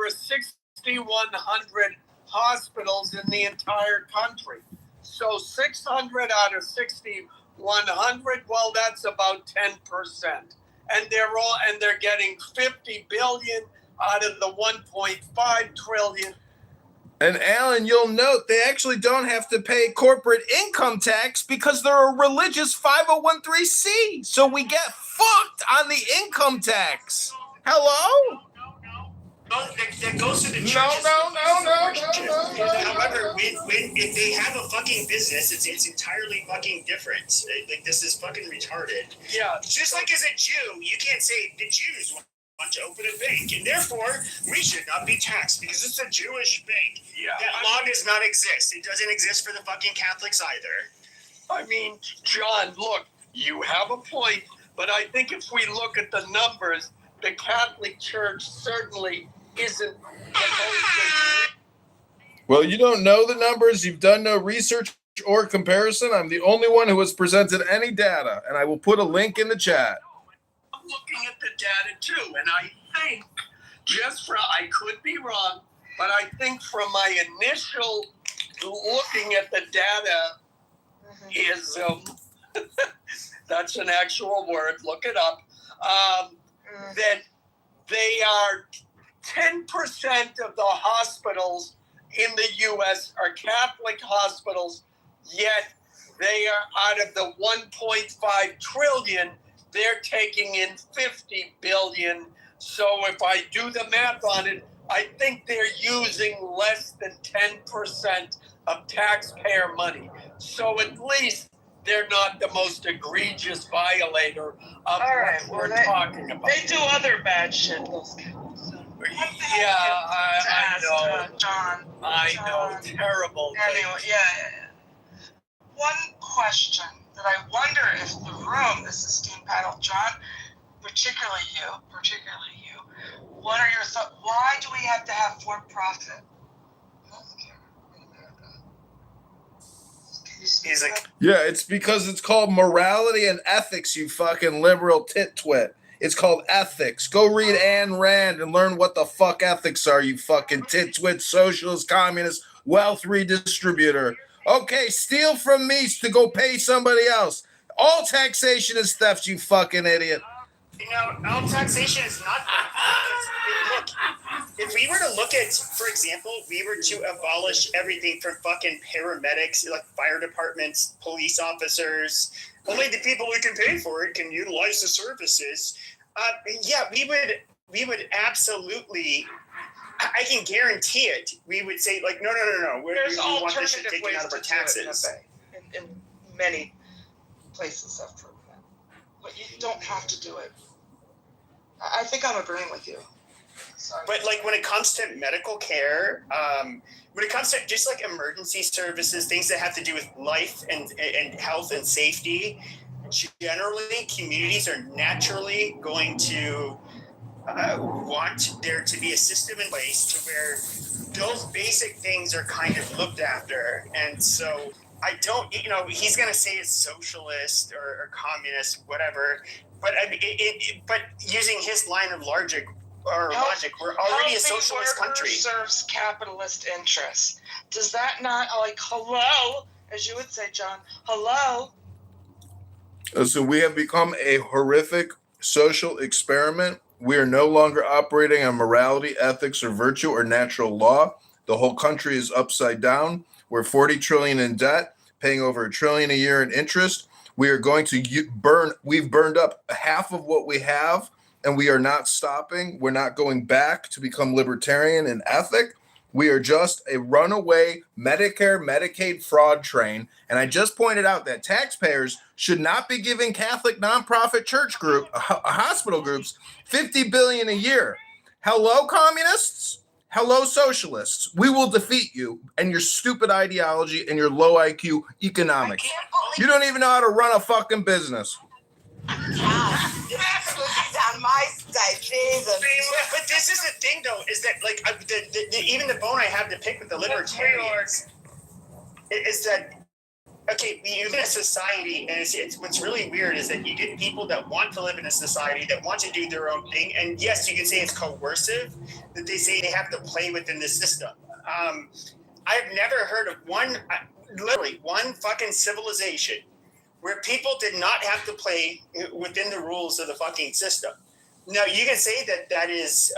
there are 6,100 hospitals in the entire country. So 600 out of 6,100, well, that's about 10%. And they're getting 50 billion out of the 1.5 trillion. And Alan, you'll note they actually don't have to pay corporate income tax because they're a religious 501(c)(3). So we get fucked on the income tax. Hello? That goes to the churches. No. However, if they have a fucking business, it's entirely fucking different. Like, this is fucking retarded. Yeah. Just like as a Jew, you can't say the Jews want to open a bank, and therefore we should not be taxed because it's a Jewish bank. Yeah. That law does not exist. It doesn't exist for the fucking Catholics either. I mean, John, look, you have a point, but I think if we look at the numbers, the Catholic Church certainly isn't the most. Well, you don't know the numbers. You've done no research or comparison. I'm the only one who has presented any data, and I will put a link in the chat. I'm looking at the data too, and I think, I could be wrong, but I think from my initial looking at the data is, that's an actual word, look it up, that they are 10% of the hospitals in the U.S. are Catholic hospitals, yet they are out of the 1.5 trillion, they're taking in 50 billion. So if I do the math on it, I think they're using less than 10% of taxpayer money. So at least they're not the most egregious violator of what we're talking about. They do other bad shit, those guys. Yeah, I know. John. I know, terrible. Anyway, yeah. One question that I wonder if the room, this esteemed panel, John, particularly you, what are your thoughts? Why do we have to have for-profit healthcare in America? He's like, Yeah, it's because it's called morality and ethics, you fucking liberal tit-twit. It's called ethics. Go read Ayn Rand and learn what the fuck ethics are, you fucking tit-twit, socialist, communist, wealth redistributor. Okay, steal from me to go pay somebody else. All taxation is theft, you fucking idiot. all taxation is not. Look, if we were to look at, for example, we were to abolish everything from fucking paramedics, like fire departments, police officers, only the people who can pay for it can utilize the services. Yeah, we would absolutely. I can guarantee it. We would say, like, no. We want this shit taken out of our taxes. In many places have proven that. But you don't have to do it. I think I'm agreeing with you. Sorry. But, like, when it comes to medical care, when it comes to just, like, emergency services, things that have to do with life and health and safety, generally, communities are naturally going to want there to be a system in place to where those basic things are kind of looked after. And so I don't, he's going to say it's socialist or communist, whatever. But but using his line of logic, we're already a socialist country. Serves capitalist interests. Does that not, like, hello, as you would say, John, hello? So we have become a horrific social experiment. We are no longer operating on morality, ethics, or virtue, or natural law. The whole country is upside down. We're $40 trillion in debt, paying over $1 trillion a year in interest. We are going to we've burned up half of what we have, and we are not stopping. We're not going back to become libertarian and ethic. We are just a runaway Medicare, Medicaid fraud train. And I just pointed out that taxpayers should not be giving Catholic nonprofit church hospital groups $50 billion a year. Hello, communists. Hello, socialists. We will defeat you and your stupid ideology and your low IQ economics. You don't even know how to run a fucking business. On my side, Jesus. But this is the thing, though, is that, like, even the bone I have to pick with the libertarians is that okay, we live in a society, and it's what's really weird is that you get people that want to live in a society that want to do their own thing, and yes, you can say it's coercive, that they say they have to play within the system. I've never heard of literally one fucking civilization where people did not have to play within the rules of the fucking system. Now, you can say that it is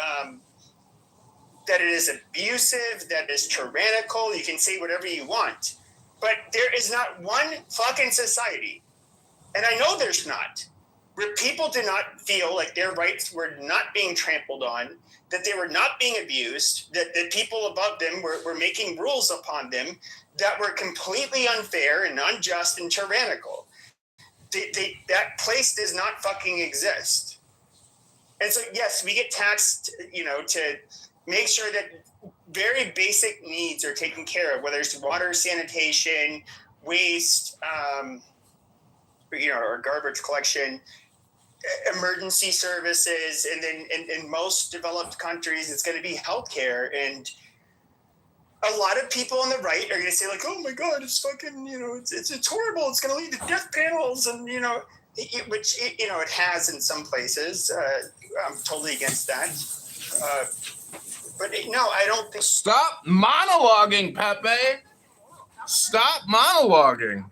abusive, that is tyrannical. You can say whatever you want, but there is not one fucking society, and I know there's not, where people did not feel like their rights were not being trampled on, that they were not being abused, that the people above them were making rules upon them that were completely unfair and unjust and tyrannical. That place does not fucking exist. And so, yes, we get taxed, to make sure that very basic needs are taken care of, whether it's water, sanitation, waste, or garbage collection, emergency services, and then in most developed countries, it's going to be healthcare. And a lot of people on the right are going to say, like, oh my God, it's fucking, it's horrible. It's going to lead to death panels. And, which it has in some places. I'm totally against that. But no, I don't think. Stop monologuing, Pepe. Stop monologuing.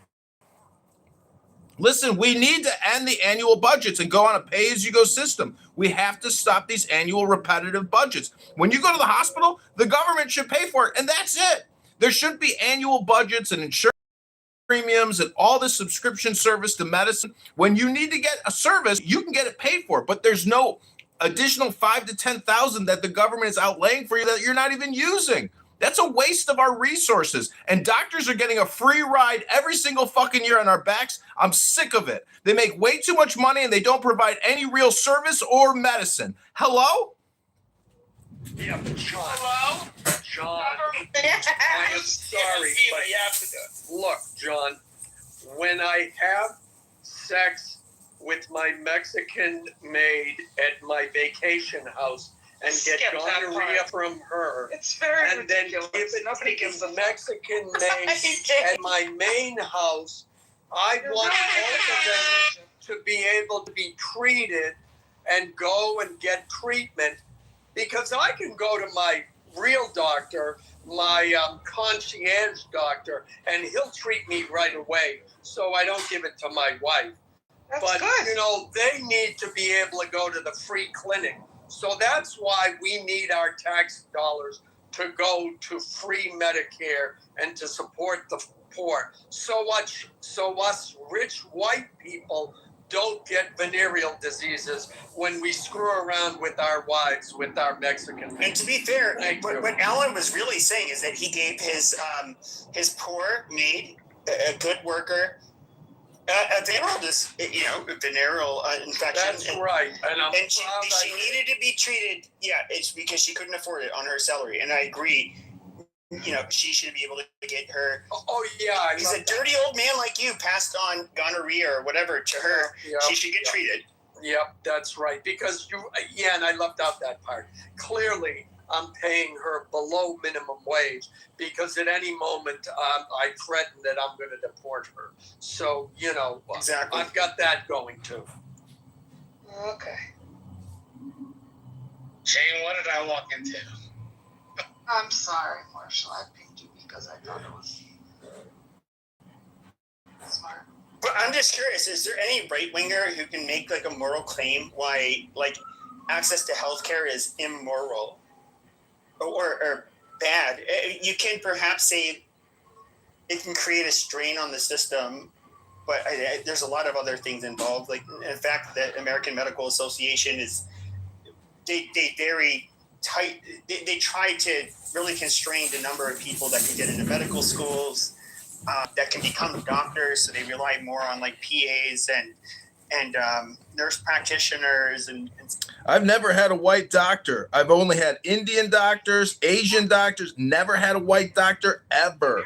Listen, we need to end the annual budgets and go on a pay-as-you-go system. We have to stop these annual repetitive budgets. When you go to the hospital, the government should pay for it, and that's it. There should be annual budgets and insurance premiums and all this subscription service to medicine. When you need to get a service, you can get it paid for, but there's no additional 5,000 to 10,000 that the government is outlaying for you that you're not even using. That's a waste of our resources. And doctors are getting a free ride every single fucking year on our backs. I'm sick of it. They make way too much money and they don't provide any real service or medicine. Hello? Yeah, but John. Hello? John. I am sorry, but you have to do it. look, John, when I have sex with my Mexican maid at my vacation house and get Skip that gonorrhea part. from her, It's very and then ridiculous. give it Nobody to gives the a Mexican maid at my main house, I want both of them to be able to be treated and go and get treatment, because I can go to my real doctor, my concierge doctor, and he'll treat me right away, so I don't give it to my wife. That's But, good. they need to be able to go to the free clinic. So that's why we need our tax dollars to go to free Medicare and to support the poor. So us rich white people don't get venereal diseases when we screw around with our wives, with our Mexican And to be fair, Thank you. what Alan was really saying is that he gave his poor maid, a good worker, a venereal infection. That's right. And I'm And proud she needed to be treated. Yeah, it's because she couldn't afford it on her salary. And I agree. She should be able to get her. Oh, yeah. He's a dirty old man like you passed on gonorrhea or whatever to her. Yeah, She should get treated. Yep, that's right. Because and I left out that part. Clearly, I'm paying her below minimum wage because at any moment I threaten that I'm going to deport her. So, Exactly. I've got that going too. Okay. Shane, what did I walk into? I'm sorry, Marshall. I pinged you because I thought it was smart. But I'm just curious, is there any right winger who can make like a moral claim why access to healthcare is immoral or bad? You can perhaps say it can create a strain on the system, but there's a lot of other things involved. Like, in fact, the American Medical Association they very tight. They try to really constrain the number of people that can get into medical schools, that can become doctors. So they rely more on PAs and nurse practitioners. And I've never had a white doctor. I've only had Indian doctors, Asian doctors, never had a white doctor ever.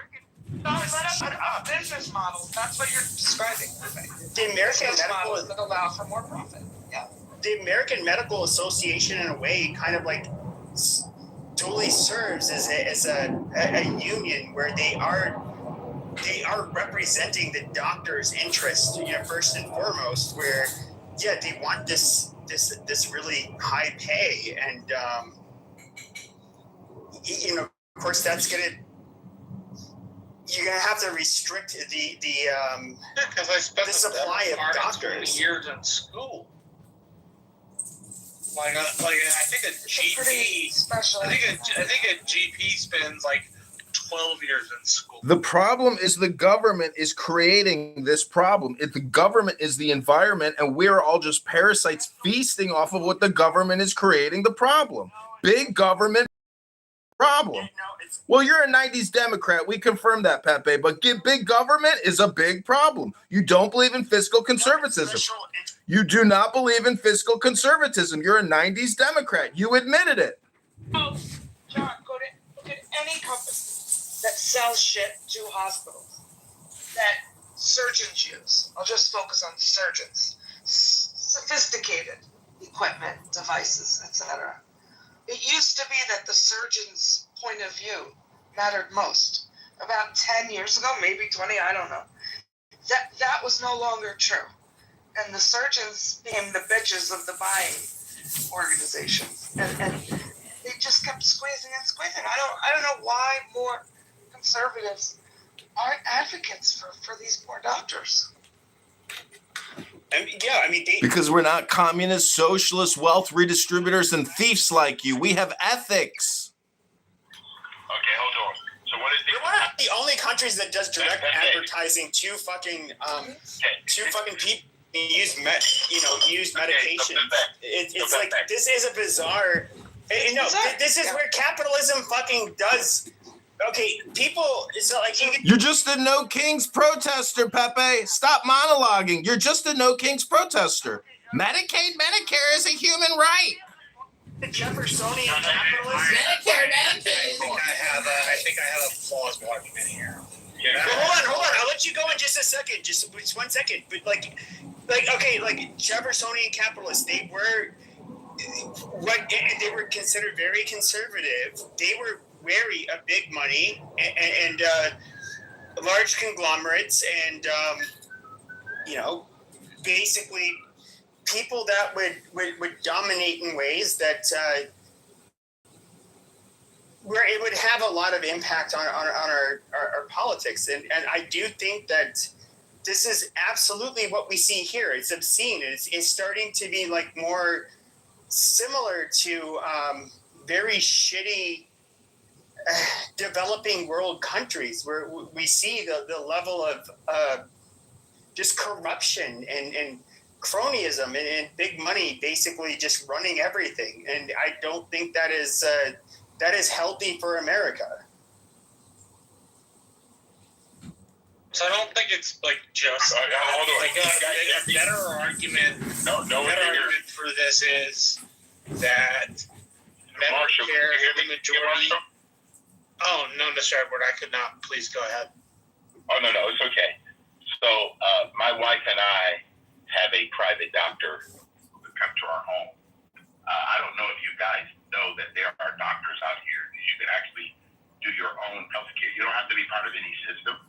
Business models. That's what you're describing. the American Business Medical models that allow for more profit. Yeah. the American Medical Association, in a way, kind of totally serves as a union where they are they are representing the doctor's interest, first and foremost. Where, yeah, they want this really high pay, and of course, that's gonna. You're gonna have to restrict the because I spent the supply of doctors. 20 years in school. Like I think a GP. Special. I think a GP spends like 12 years in school. The problem is the government is creating this problem. If the government is the environment, and we're all just parasites feasting off of what the government is creating the problem. Big government problem. Well, you're a 90s Democrat. We confirmed that, Pepe. But big government is a big problem. You don't believe in fiscal conservatism. You do not believe in fiscal conservatism. You're a 90s Democrat. You admitted it. Oh, John, look at any company that sells shit to hospitals that surgeons use. I'll just focus on surgeons. Sophisticated equipment, devices, etc. It used to be that the surgeon's point of view mattered most. About 10 years ago, maybe 20, I don't know. That was no longer true. And the surgeons became the bitches of the buying organizations. And they just kept squeezing and squeezing. I don't know why more conservatives aren't advocates for these poor doctors. Because we're not communist, socialist, wealth redistributors, and thieves like you. We have ethics. Okay, hold on. So what is We're one of the only countries that does direct advertising to fucking people use medication. It's like this is a bizarre. This is where capitalism fucking does. Okay, people. It's like You're just a no kings protester, Pepe. Stop monologuing. You're just a no kings protester. Medicaid, Medicare is a human right. the Jeffersonian capitalism. Medicare. I think I have a plausible argument here. Hold on. I'll let you go in just a second. Just 1 second. But like Jeffersonian capitalists, they were considered very conservative. They were wary of big money and large conglomerates and basically people that would dominate in ways that where it would have a lot of impact on our politics. And I do think that this is absolutely what we see here. It's obscene. It's starting to be like more similar to very shitty developing world countries where we see the level of just corruption and cronyism and big money basically just running everything. And I don't think that is healthy for America. So I don't think it's like just hold on. like a better argument. Argument for this is that Medicare, the majority. Oh no, Mr. Edward, I could not. Please go ahead. Oh no, it's okay. So my wife and I have a private doctor who would come to our home. I don't know if you guys know that there are doctors out here that you can actually do your own healthcare. You don't have to be part of any system.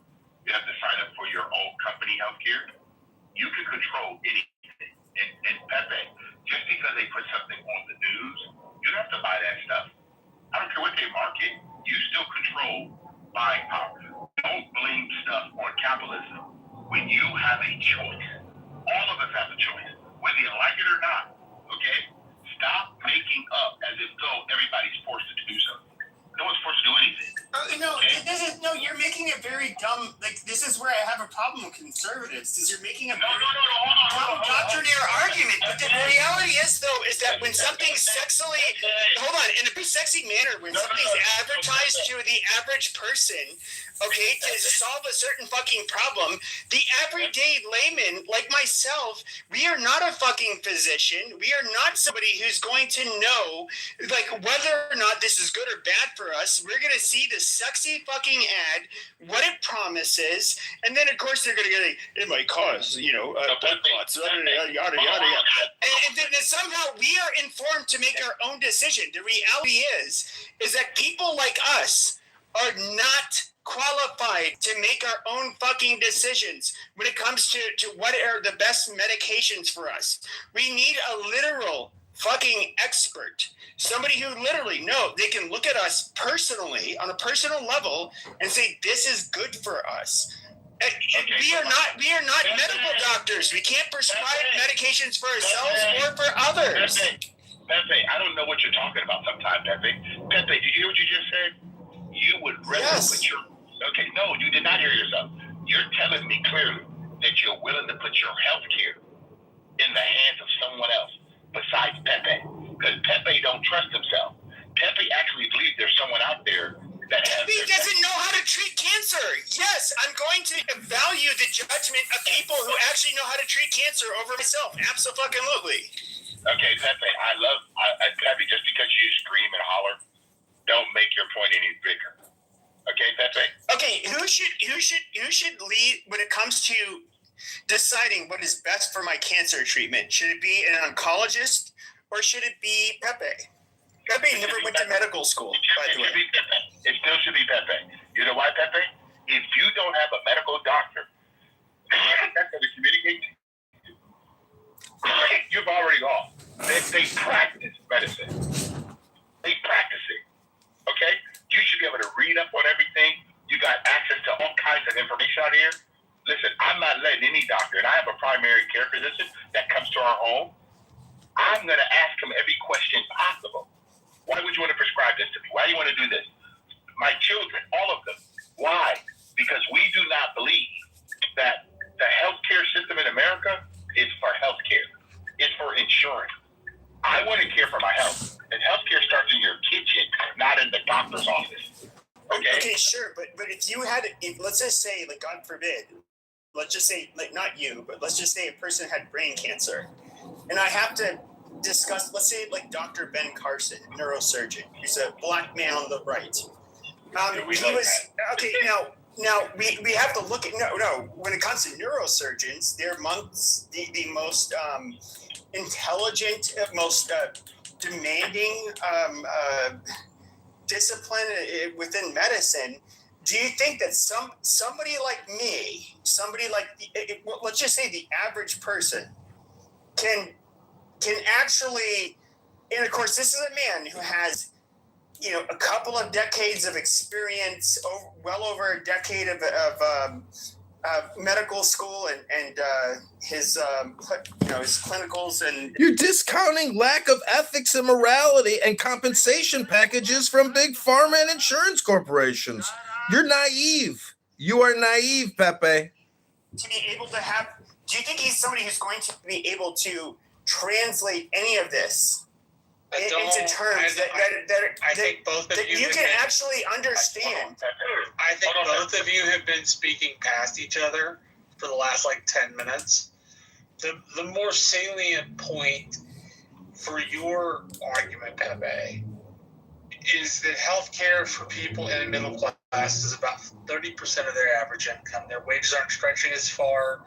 You have to sign up for your own company healthcare. You can control anything. And Pepe, just because they put something on the news, you don't have to buy that stuff. I don't care what they market. You still control buying power. Don't blame stuff on capitalism when you have a choice. All of us have a choice, whether you like it or not. Okay? Stop making up as if though everybody's forced to do something. No one's forced to do anything. You're making it very dumb. Like, this is where I have a problem with conservatives, is you're making a dumb doctrinaire argument. But the reality is, though, is that when something's sexily, in a pretty sexy manner, when something's advertised to the average person, okay, to solve a certain fucking problem, the everyday layman, like myself, we are not a fucking physician. We are not somebody who's going to know, like, whether or not this is good or bad for us. We're going to see the sexy fucking ad, what it promises, and then, of course, they're going to get it might cause, blood clots, yada, yada, yada. And then somehow we are informed to make our own decision. The reality is that people like us are not qualified to make our own fucking decisions when it comes to what are the best medications for us. We need a literal fucking expert. Somebody who literally they can look at us personally on a personal level and say, this is good for us. We are not medical doctors. We can't prescribe medications for ourselves or for others. Pepe, I don't know what you're talking about sometimes, Pepe. Pepe, did you hear what you just said? You would rather put your... Okay, no, you did not hear yourself. You're telling me clearly that you're willing to put your health care in the hands of someone else besides Pepe. Because Pepe don't trust himself. Pepe actually believes there's someone out there that has... Pepe doesn't know how to treat cancer. Yes, I'm going to value the judgment of people who actually know how to treat cancer over myself. Absolutely. Okay, Pepe, Pepe, just because you scream and holler, don't make your point any bigger. Okay, Pepe? Okay, who should lead when it comes to deciding what is best for my cancer treatment? Should it be an oncologist or should it be Pepe? Pepe never went to medical school, by the way. It still should be Pepe. You know why, Pepe? If you don't have a medical doctor that's going to communicate to you, you've already lost. They practice medicine. They practice it. Okay? You should be able to read up on everything. You got access to all kinds of information out here. Listen, I'm not letting any doctor, and I have a primary care physician that comes to our home. I'm going to ask him every question possible. Why would you want to prescribe this to me? Why do you want to do this? My children, all of them. Why? Because we do not believe that the healthcare system in America is for healthcare. It's for insurance. I want to care for my health. And healthcare starts in your kitchen, not in the doctor's office. Okay, sure. But if you had, let's just say, like, God forbid, let's just say, like, not you, but let's just say a person had brain cancer. And I have to discuss, let's say, like Dr. Ben Carson, neurosurgeon. He's a black man on the right. Now we have to look at, when it comes to neurosurgeons, they're amongst the most intelligent, most demanding discipline within medicine. Do you think that somebody like me, let's just say the average person, can actually, and of course this is a man who has, a couple of decades of experience, well over a decade of medical school and his clinicals, and you're discounting lack of ethics and morality and compensation packages from big pharma and insurance corporations. You're naive. You are naive, Pepe. To be able to have, do you think he's somebody who's going to be able to translate any of this into terms that I think both of you can actually understand? I think both of you have been speaking past each other for the last 10 minutes. The more salient point for your argument, Pepe, is that healthcare for people in the middle class is about 30% of their average income. Their wages aren't stretching as far.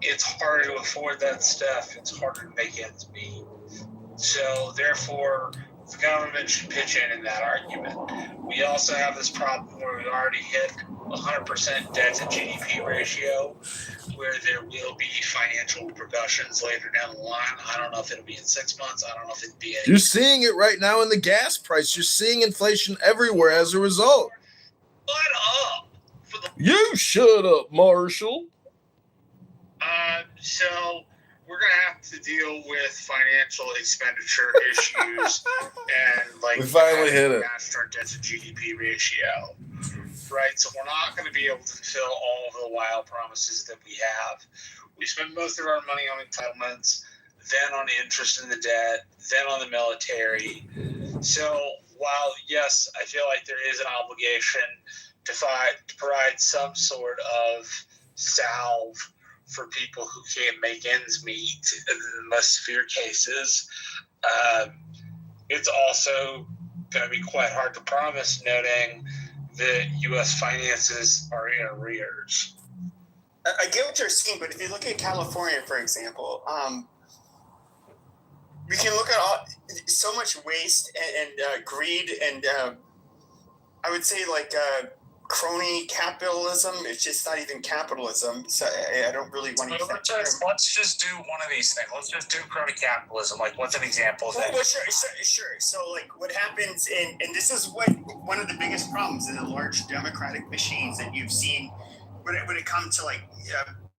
It's harder to afford that stuff. It's harder to make ends meet. So therefore, the government should pitch in that argument. We also have this problem where we already hit 100% debt to GDP ratio, where there will be financial repercussions later down the line. I don't know if it'll be in 6 months. I don't know if it'll be. You're seeing it right now in the gas price. You're seeing inflation everywhere as a result. Shut up. You shut up, Marshall. So we're going to have to deal with financial expenditure issues and we finally hit it. Our debt to GDP ratio, right? So we're not going to be able to fulfill all of the wild promises that we have. We spend most of our money on entitlements, then on interest in the debt, then on the military. So while, yes, I feel like there is an obligation to provide some sort of salve for people who can't make ends meet in the most severe cases, it's also going to be quite hard to promise, noting that U.S. finances are in arrears. I get what you're saying, but if you look at California, for example, we can look at so much waste and greed and I would say crony capitalism. It's just not even capitalism. So I don't really want to use that term. Let's just do one of these things. Let's just do crony capitalism. Like, what's an example of that? Well, sure. So, like, what happens and this is what one of the biggest problems in the large democratic machines that you've seen when it comes to, like,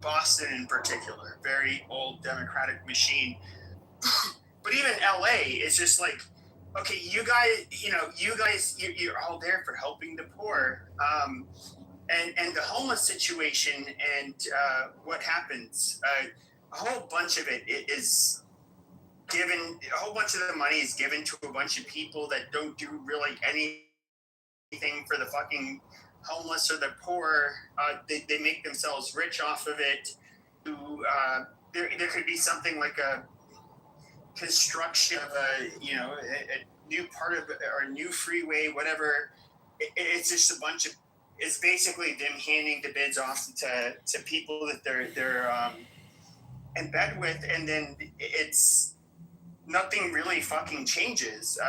Boston in particular, very old democratic machine. But even LA is just like, okay, you guys, you're all there for helping the poor, and the homeless situation, and what happens. A whole bunch of it is given. A whole bunch of the money is given to a bunch of people that don't do really anything for the fucking homeless or the poor. They make themselves rich off of it. There could be something like a construction of a new part of or a new freeway, whatever. It's just a bunch of. It's basically them handing the bids off to people that they're in bed with, and then it's nothing really fucking changes.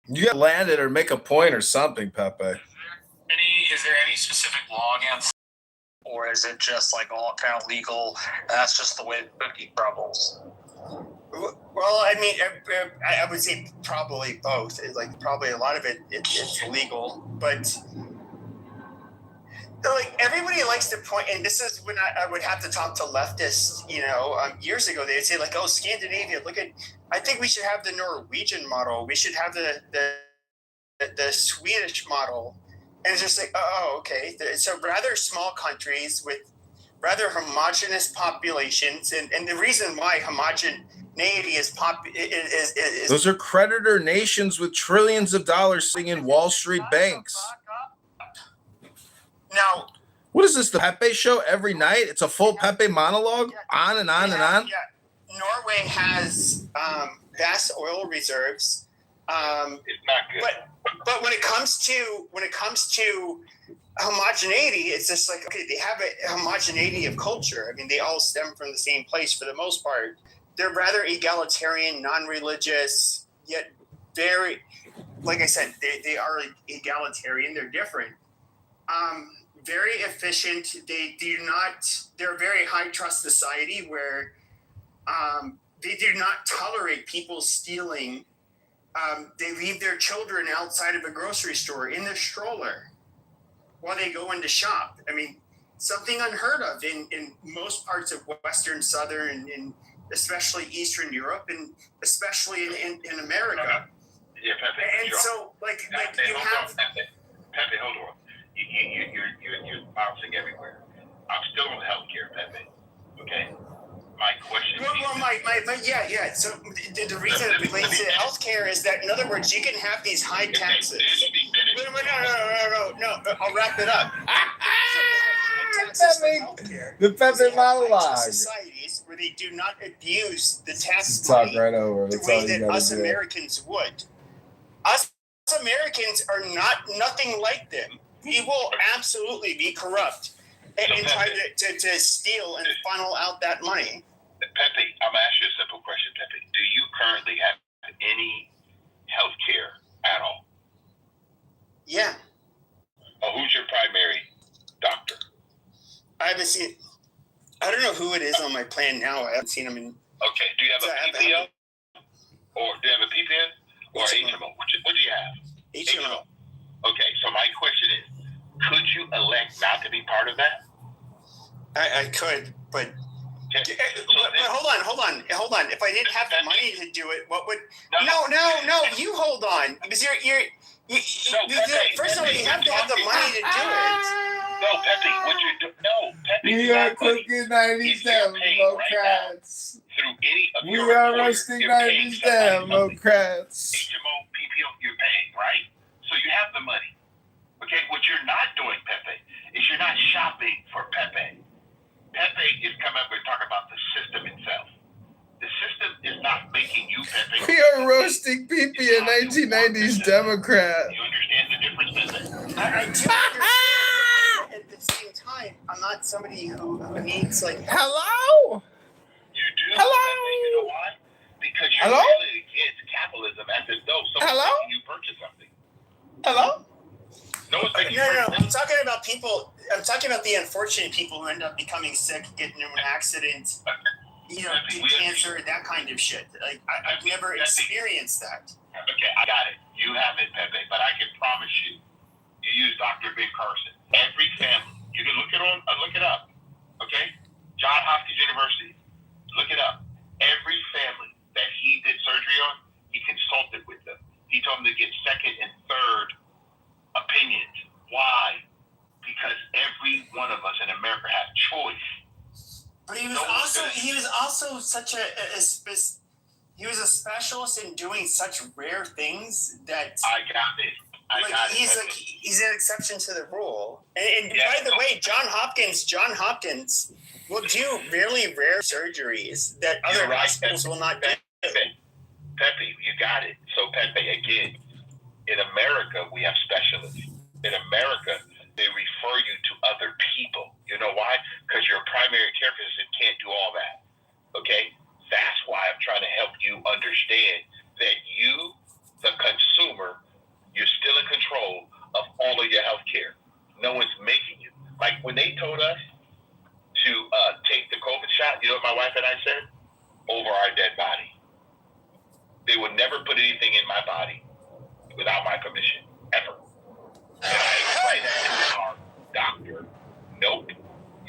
You gotta land it or make a point or something, Pepe. Is there any specific law against, or is it just like all kind of legal? That's just the way the cookie crumbles. Well, I mean, I would say probably both. Like, probably a lot of it's legal, but like everybody likes to point, and this is when I would have to talk to leftists. Years ago, they'd say like, "Oh, Scandinavia, look at. I think we should have the Norwegian model. We should have the Swedish model." And it's just like, oh, okay. So rather small countries with rather homogenous populations, and the reason why homogeneity is those are creditor nations with trillions of dollars sitting in Wall Street banks. Now, what is this, the Pepe show every night? It's a full Pepe monologue, on and on and on. Yeah, Norway has vast oil reserves. It's not good. But when it comes to homogeneity, it's just like, okay, they have a homogeneity of culture. I mean, they all stem from the same place for the most part. They're rather egalitarian, non-religious, yet very, like I said, they are egalitarian. They're different. Very efficient. They're a very high trust society where they do not tolerate people stealing. They leave their children outside of a grocery store in their stroller while they go in to shop. I mean, something unheard of in most parts of Western, Southern, and especially Eastern Europe, and especially in America. Yeah, Pepe. And so, like you have. Pepe, hold on. You're bouncing everywhere. I'm still on healthcare, Pepe. Okay. My question. Yeah. So the reason it relates to healthcare is that, in other words, you can have these high taxes. No. I'll wrap it up. The Pepe monologue. Societies where they do not abuse the tax Talk money right over. the way that us Americans would. Us Americans are nothing like them. We will absolutely be corrupt and try to steal and funnel out that money. Pepe, I'm going to ask you a simple question, Pepe. Do you currently have any health care at all? Yeah. Oh, who's your primary doctor? I haven't seen. I don't know who it is on my plan now. I haven't seen him in. Okay. Do you have a PPO? Or do you have a PPN? Or HMO? What do you have? HMO. Okay. So my question is, could you elect not to be part of that? I could, but. But hold on. If I didn't have the money to do it, what would? No. You hold on, because you're. First of all, you have to have the money to do it. No, Pepe, what you're doing? No, Pepe. We are cooking 90s Democrats. Through any of we are roasting 90s Democrats. HMO, PPO, you're paying, right? So you have the money. Okay, what you're not doing, Pepe, is you're not shopping for Pepe. Pepe is coming up and talking about the system itself. The system is not making you, Pepe. We are roasting PP a 1990s Democrat. You understand the difference, Pepe? I do understand. At the same time, I'm not somebody who needs, like... Hello? You do? Hello? Pepe, you know why? Because you're really against capitalism as if though someone's making you purchase something. Hello? No, I'm talking about people. I'm talking about the unfortunate people who end up becoming sick, getting into an accident, get cancer, that kind of shit. Like I've never experienced that. Okay, I got it. You have it, Pepe, but I can promise you, you use Dr. Ben Carson. Every family, you can look it up. Okay, Johns Hopkins University, look it up. Every family that he did surgery on, he consulted with them. He told them to get second and third opinions. Why? Because every one of us in America has choice. But he was also such he was a specialist in doing such rare things that I got it. He's an exception to the rule. And by the way, Johns Hopkins will do really rare surgeries that other hospitals will not do. Pepe, you got it. So Pepe, again, in America, we have specialists. In America, they refer you to other people. You know why? Because your primary care physician can't do all that. Okay? That's why I'm trying to help you understand that you, the consumer, you're still in control of all of your health care. No one's making you. Like when they told us to take the COVID shot, you know what my wife and I said? Over our dead body. They would never put anything in my body without my permission, ever. And I explained that to our doctor. Nope,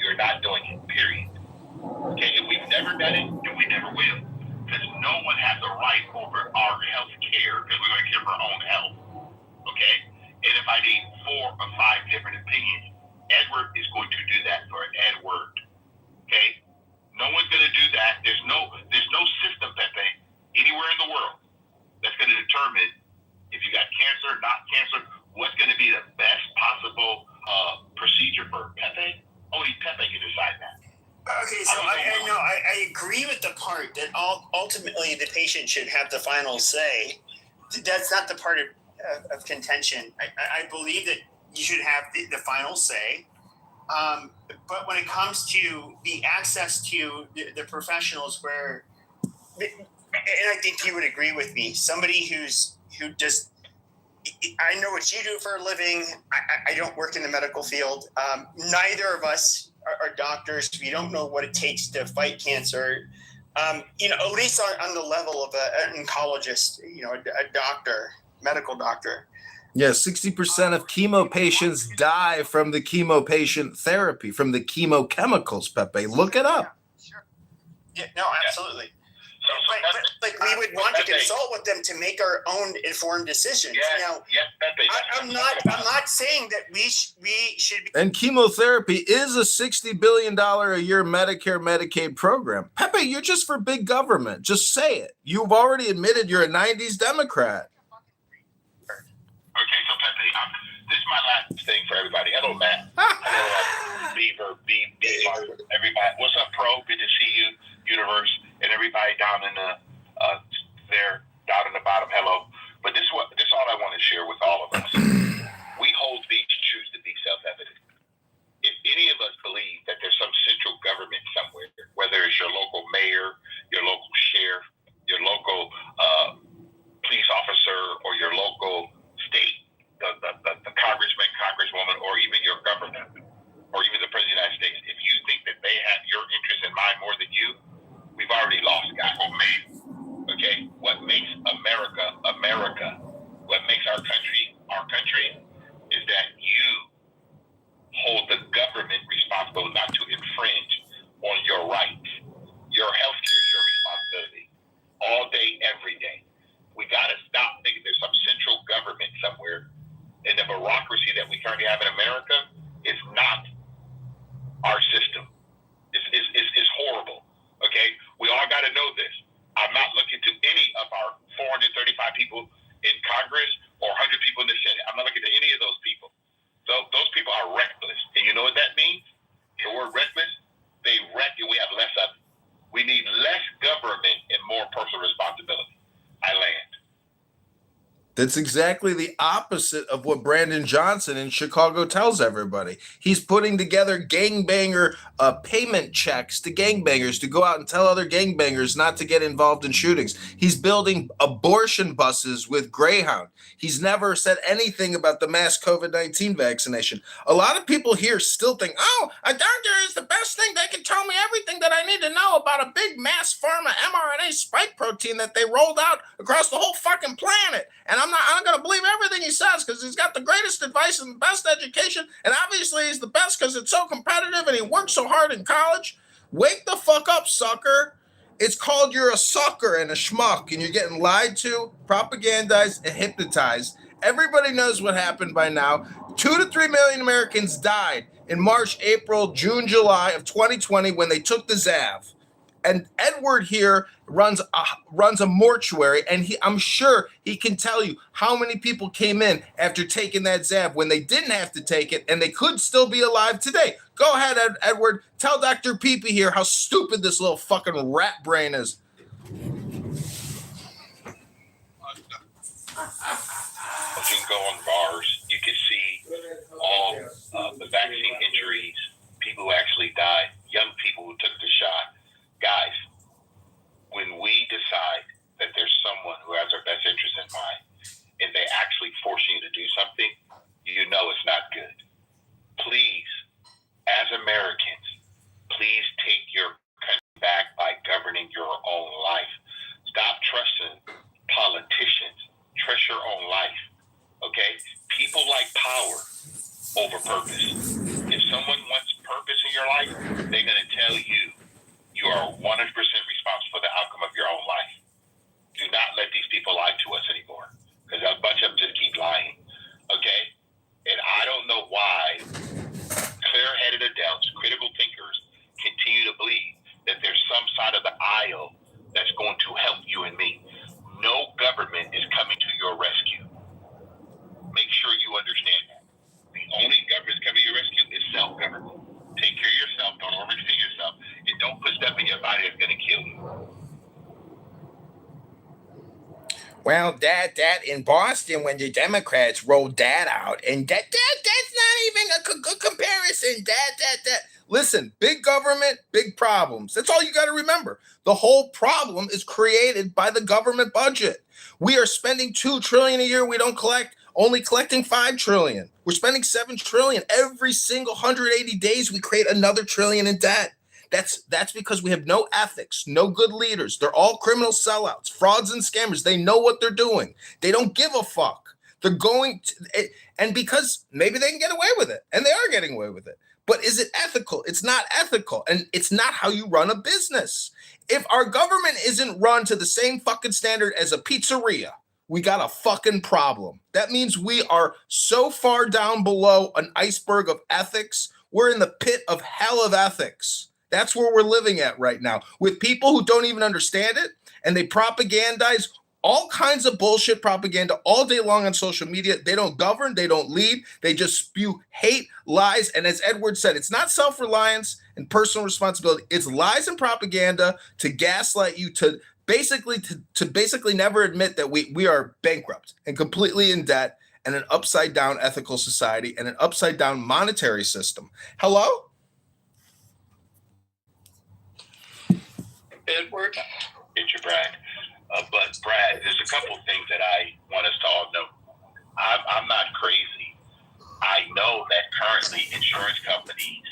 you're not doing it, period. Okay, and we've never done it, and we never will. Because no one has a right over our health care, because we're going to care for our own health. Okay? And if I need 4 or 5 different opinions, Edward is going to do that for Edward. Okay? No one's going to do that. There's no system, Pepe, anywhere in the world that's going to determine if you got cancer, not cancer, what's going to be the best possible procedure for Pepe. Only Pepe can decide that. Okay, so I agree with the part that ultimately the patient should have the final say. That's not the part of contention. I believe that you should have the final say. But when it comes to the access to the professionals and I think you would agree with me, somebody who just, I know what you do for a living. I don't work in the medical field. Neither of us are doctors. We don't know what it takes to fight cancer. At least on the level of an oncologist, a doctor, medical doctor. Yeah, 60% of chemo patients die from the chemo patient therapy, from the chemochemicals, Pepe. Look it up. Sure. Yeah, no, absolutely. But we would want to consult with them to make our own informed decisions. Now, I'm not saying that we should be. And chemotherapy is a $60 billion a year Medicare, Medicaid program. Pepe, you're just for big government. Just say it. You've already admitted you're a 90s Democrat. Okay, so Pepe, this is my last thing for everybody. Hello, Matt. Hello, Beaver, everybody. What's up, Pro? Good to see you, Universe, and everybody down in the down in the bottom. Hello. But this is all I want to share with all of us. We hold these truths to be self-evident. If any of us believe that there's some central government somewhere, whether it's your local mayor, your local sheriff, your local police officer, or your local state, the congressman, congresswoman, or even your governor, or even the president of the United States, if you think that they have your interest in mind more than you, we've already lost, guys. Okay? What makes America, America, what makes our country, is that you hold the government responsible not to infringe on your rights. Your health care is your responsibility. All day, every day. We got to stop thinking there's some central government somewhere. And the bureaucracy that we currently have in America is not our system. It's horrible. Okay? We all got to know this. I'm not looking to any of our 435 people in Congress or 100 people in the Senate. I'm not looking to any of those people. Those people are reckless. And you know what that means? The word reckless, they wreck and we have less of it. We need less government and more personal responsibility. I land. That's exactly the opposite of what Brandon Johnson in Chicago tells everybody. He's putting together gangbanger payment checks to gangbangers to go out and tell other gangbangers not to get involved in shootings. He's building abortion buses with Greyhound. He's never said anything about the mass COVID-19 vaccination. A lot of people here still think, oh, a doctor is the best thing. They can tell me everything that I need to know about a big mass pharma mRNA spike protein that they rolled out across the whole fucking planet. And I'm going to believe everything he says because he's got the greatest advice and the best education. And obviously he's the best because it's so competitive and he worked so hard in college. Wake the fuck up, sucker. It's called you're a sucker and a schmuck and you're getting lied to, propagandized, and hypnotized. Everybody knows what happened by now. 2 to 3 million Americans died in March, April, June, July of 2020 when they took the Zav. And Edward here runs a mortuary, and I'm sure he can tell you how many people came in after taking that Zav when they didn't have to take it, and they could still be alive today. Go ahead, Edward. Tell Dr. Peepee here how stupid this little fucking rat brain is. You can go on bars. You can see all the vaccine injuries, people who actually died, young people who took the shot. Guys, when we decide that there's someone who has our best interest in mind and they actually force you to do something, you know it's not good. Please, as Americans, please take your country back by governing your own life. Stop trusting politicians. Trust your own life, okay? People like power over purpose. If someone wants purpose in your life, they're going to tell you you are 100% responsible for the outcome of your own life. Do not let these people lie to us anymore, because a bunch of them just keep lying, okay? And I don't know why clear-headed adults, critical thinkers, continue to believe that there's some side of the aisle that's going to help you and me. No government is coming to your rescue. Make sure you understand that. The only government that's coming to your rescue is self-government. Take care of yourself. Don't overextend yourself. And don't put stuff in your body that's going to kill you. Well, that in Boston, when the Democrats rolled that out, and that's not even a good comparison. That. Listen, big government, big problems. That's all you got to remember. The whole problem is created by the government budget. We are spending $2 trillion a year. We don't collect. Only collecting $5 trillion. We're spending $7 trillion every single 180 days. We create another trillion in debt. That's because we have no ethics, no good leaders. They're all criminal sellouts, frauds and scammers. They know what they're doing. They don't give a fuck. They're going to, and because maybe they can get away with it, and they are getting away with it. But is it ethical? It's not ethical, and it's not how you run a business. If our government isn't run to the same fucking standard as a pizzeria, we got a fucking problem. That means we are so far down below an iceberg of ethics. We're in the pit of hell of ethics. That's where we're living at right now with people who don't even understand it. And they propagandize all kinds of bullshit propaganda all day long on social media. They don't govern. They don't lead. They just spew hate, lies. And as Edward said, it's not self-reliance and personal responsibility. It's lies and propaganda to gaslight you, to basically never admit that we are bankrupt and completely in debt and an upside down ethical society and an upside down monetary system. Hello? Edward? It's your Brad. But Brad, there's a couple things that I want us to all know. I'm not crazy. I know that currently insurance companies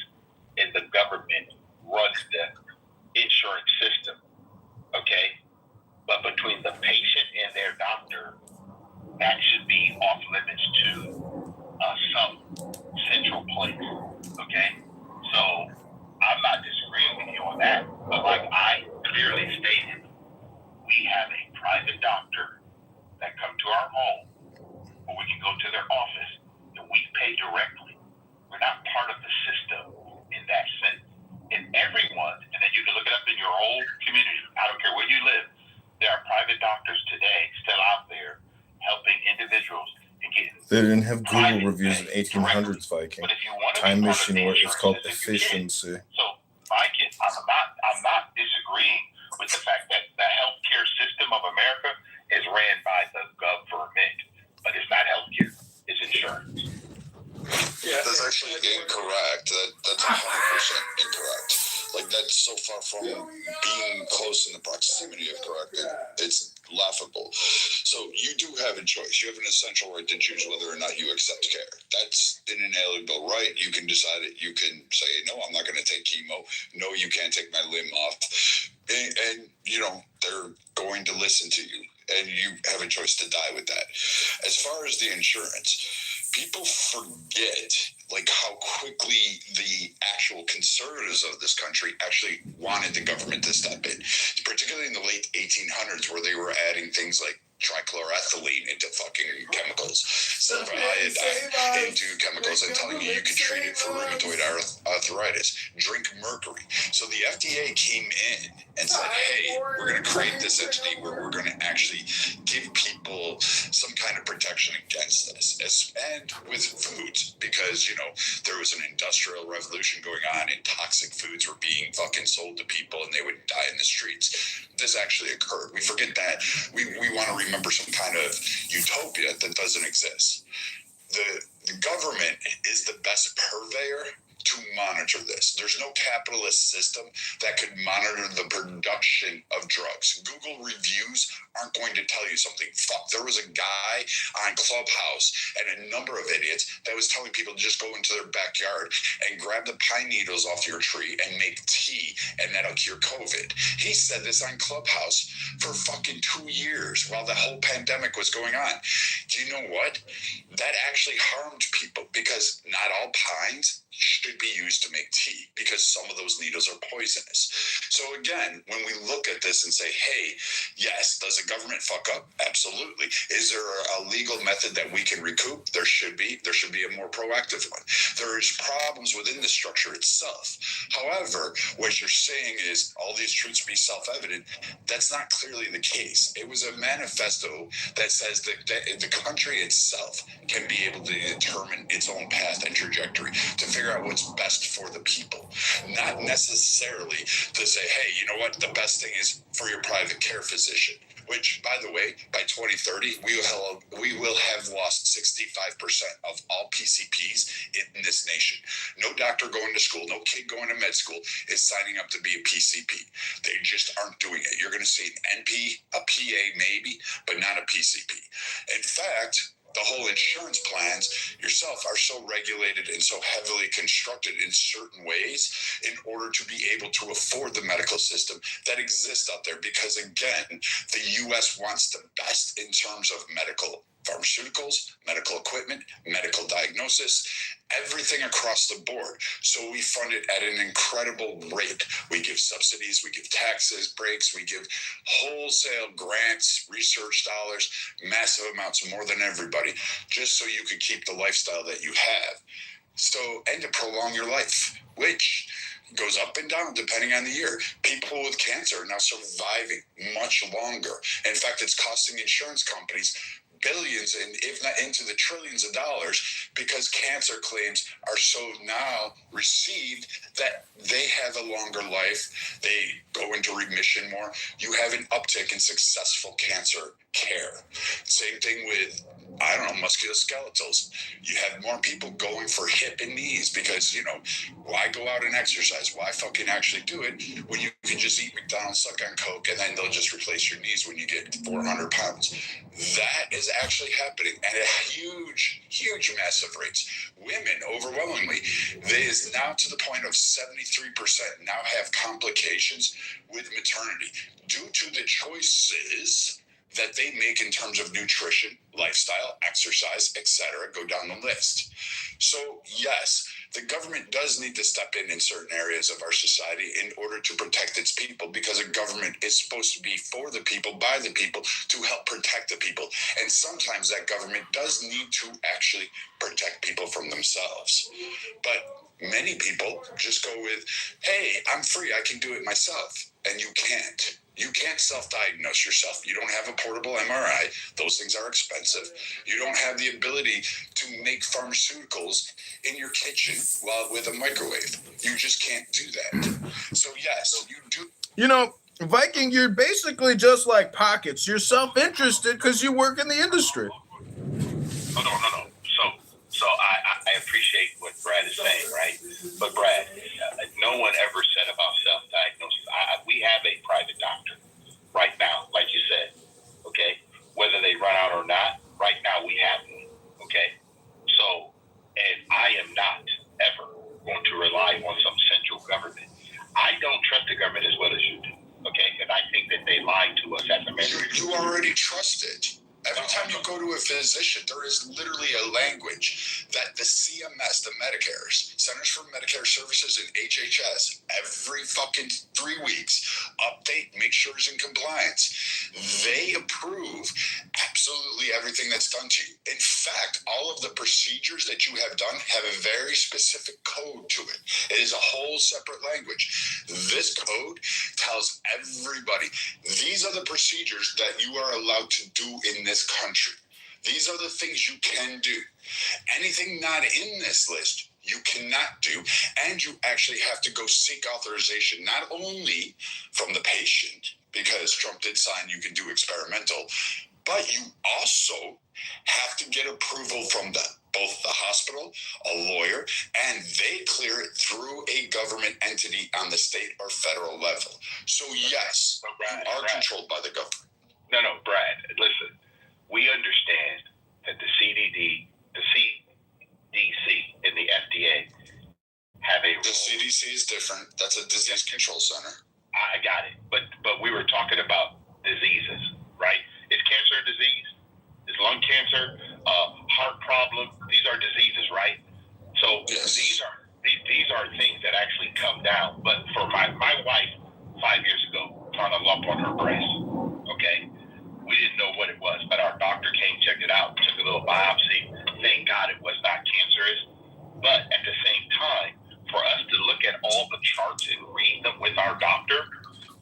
and the government runs the insurance system, okay? But between the patient and their doctor, that should be off limits to some central place, okay? So I'm not disagreeing with you on that, but like I clearly stated, we have a private doctor that come to our home, or we can go to their office, and we pay directly. We're not part of the system in that sense. And everyone, and then you can look it up in your whole community, I don't care where you live, there are private doctors today still out there helping individuals and getting. They didn't have Google reviews in 1800s, Viking. But if you want to Time be part machine of the work, it's called insurance system, you can. efficiency. So, Viking, I'm not disagreeing with the fact that the healthcare system of America is ran by the government. That's actually incorrect. That's 100% incorrect. Like, that's so far from being close in the proximity of correct. It's laughable. So you do have a choice. You have an essential right to choose whether or not you accept care. That's an inalienable right. You can decide it. You can say, no, I'm not going to take chemo. No, you can't take my limb off. And you know, they're going to listen to you. And you have a choice to die with that. As far as the insurance, people forget like how quickly the actual conservatives of this country actually wanted the government to step in, particularly in the late 1800s, where they were adding things like trichloroethylene into fucking chemicals, silver iodine into chemicals, and telling you could treat it for rheumatoid arthritis. Drink mercury. So the FDA came in and said, hey, we're going to create this entity where we're going to actually give people some kind of protection against this, and with foods, because, you know, there was an industrial revolution going on and toxic foods were being fucking sold to people and they would die in the streets. This actually occurred. We forget that. We want to remember some kind of utopia that doesn't exist. The government is the best purveyor to monitor this. There's no capitalist system that could monitor the production of drugs. Google reviews aren't going to tell you something. Fuck, there was a guy on Clubhouse and a number of idiots that was telling people to just go into their backyard and grab the pine needles off your tree and make tea, and that'll cure COVID. He said this on Clubhouse for fucking 2 years while the whole pandemic was going on. Do you know what? That actually harmed people, because not all pines should be used to make tea, because some of those needles are poisonous. So again, when we look at this and say, hey, yes, does the government fuck up? Absolutely. Is there a legal method that we can recoup? There should be. There should be a more proactive one. There's problems within the structure itself. However, what you're saying is all these truths be self-evident. That's not clearly the case. It was a manifesto that says that the country itself can be able to determine its own path and trajectory to figure out what's best for the people, not necessarily to say, hey, you know what, the best thing is for your private care physician, which, by the way, by 2030, we will have lost 65% of all PCPs in this nation. No doctor going to school, no kid going to med school is signing up to be a PCP. They just aren't doing it. You're going to see an NP, a PA maybe, but not a PCP. In fact, the whole insurance plans yourself are so regulated and so heavily constructed in certain ways in order to be able to afford the medical system that exists out there. Because again, the U.S. wants the best in terms of medical pharmaceuticals, medical equipment, medical diagnosis, everything across the board. So we fund it at an incredible rate. We give subsidies, we give taxes breaks, we give wholesale grants, research dollars, massive amounts, more than everybody, just so you could keep the lifestyle that you have. So, and to prolong your life, which goes up and down depending on the year. People with cancer are now surviving much longer. In fact, it's costing insurance companies billions, and if not into the trillions of dollars, because cancer claims are so now received that they have a longer life, they go into remission more. You have an uptick in successful cancer care. Same thing with, I don't know, musculoskeletals. You have more people going for hip and knees because, you know, why go out and exercise? Why fucking actually do it when you can just eat McDonald's, suck on Coke, and then they'll just replace your knees when you get 400 pounds. That is actually happening at a huge, huge, massive rates. Women, overwhelmingly, they is now to the point of 73% now have complications with maternity due to the choices that they make in terms of nutrition, lifestyle, exercise, etc. Go down the list. So yes, the government does need to step in certain areas of our society in order to protect its people, because a government is supposed to be for the people, by the people, to help protect the people. And sometimes that government does need to actually protect people from themselves. But many people just go with, hey, I'm free, I can do it myself. And you can't. You can't self-diagnose yourself. You don't have a portable MRI. Those things are expensive. You don't have the ability to make pharmaceuticals in your kitchen with a microwave. You just can't do that. So yes, you do. You know, Viking, you're basically just like Pockets. You're self-interested because you work in the industry. Oh, no. So I appreciate appreciate what Brad is saying, right? But Brad, no one ever said about self-diagnosis. We have a private doctor right now, like you said, okay? Whether they run out or not, right now we have one, okay? So, and I am not ever going to rely on some central government. I don't trust the government as well as you do, okay? And I think that they lied to us as Americans. You already trust it. Every time you go to a physician, there is literally a language that the CMS, the Medicare's, Centers for Medicare Services and HHS, every fucking 3 weeks, update, make sure it's in compliance. They approve absolutely everything that's done to you. In fact, all of the procedures that you have done have a very specific code to it. It is a whole separate language. This code tells everybody, these are the procedures that you are allowed to do in this country. These are the things you can do. Anything not in this list, you cannot do, and you actually have to go seek authorization, not only from the patient, because Trump did sign you can do experimental, but you also have to get approval from both the hospital, a lawyer, and they clear it through a government entity on the state or federal level. So yes, you are controlled by the government. No, Brad, listen. We understand that the CDC, and the FDA have a role. The CDC is different. That's a disease control center. I got it. But we were talking about diseases, right? Is cancer a disease? Is lung cancer, heart problem? These are diseases, right? So yes. These are things that actually come down. But for my wife, 5 years ago, found a lump on her breast. Okay. We didn't know what it was, but our doctor came, checked it out, took a little biopsy. Thank God it was not cancerous. But at the same time, for us to look at all the charts and read them with our doctor,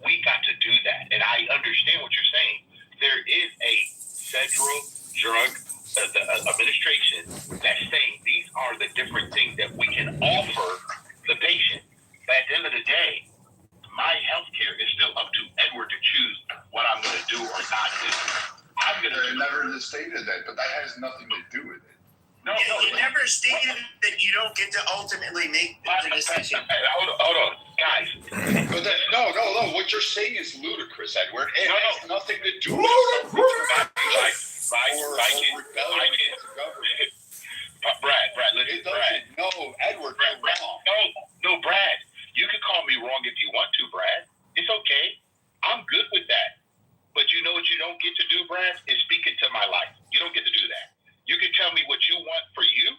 we got to do that. And I understand what you're saying. There is a federal drug administration that's saying these are the different things that we can offer the patient. But at the end of the day, my health care is still up to Edward to choose what I'm going to do or not do. I'm going to never stated that, but that has nothing to do with it. No, you never stated that you don't get to ultimately make the decision. Hold on, guys. But no. What you're saying is ludicrous, Edward. It has nothing to do with Brad, listen, Brad. No, Edward, you're wrong. No, Brad. You can call me wrong if you want to, Brad. It's okay. I'm good with that. But you know what you don't get to do, Brad? Is speak into my life. You don't get to do that. You can tell me what you want for you,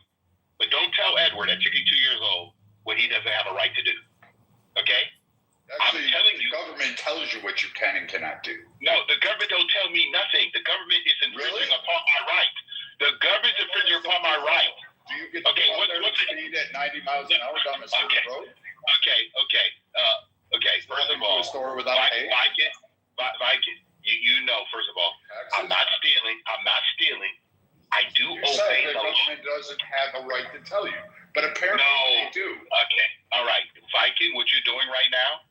but don't tell Edward at 62 years old what he doesn't have a right to do. Okay? Actually, I'm telling you. The government tells you what you can and cannot do. No, the government don't tell me nothing. The government is infringing upon my right. The government's infringing upon my right. Do you get to go on there to speed at 90 miles an hour down a city road? Okay. First of all, Viking, you know, first of all, I'm not stealing. I do obey the law. The government doesn't have a right to tell you, but apparently they do. Okay, all right. Viking, what you're doing right now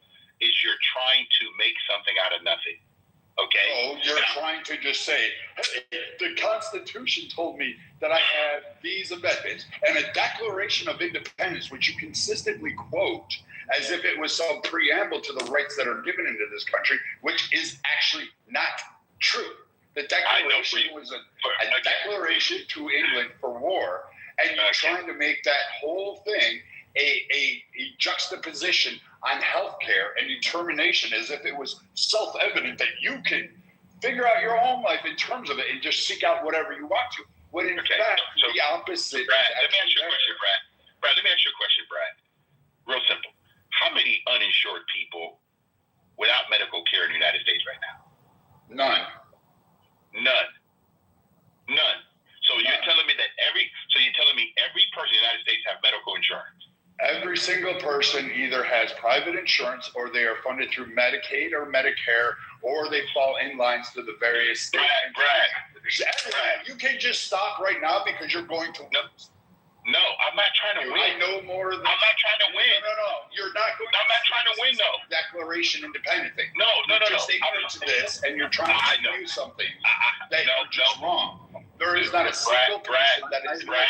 is you're trying to make something out of nothing. Okay? Oh, you're trying to just say, hey, the Constitution told me that I have these amendments and a Declaration of Independence, which you consistently quote as if it was some preamble to the rights that are given into this country, which is actually not true. The Declaration was a declaration to England for war, and you're trying to make that whole thing a juxtaposition on healthcare and determination as if it was self-evident that you can figure out your own life in terms of it and just seek out whatever you want to. When in fact, the opposite. Brad, let me ask you a question, Brad. Brad, let me ask you a question, Brad. Real simple. How many uninsured people without medical care in the United States right now? None. So you're telling me that every person in the United States have medical insurance? Every single person either has private insurance or they are funded through Medicaid or Medicare, or they fall in lines to the various states. Brad, you can just stop right now because you're going to lose. No, I'm not trying to win. I know more than I'm not trying to win. No. You're not going I'm not trying to win, though. Declaration independent thing. No. You're just ignorant to this, and you're trying to do something that you're just wrong. There is not a single person that is Brad,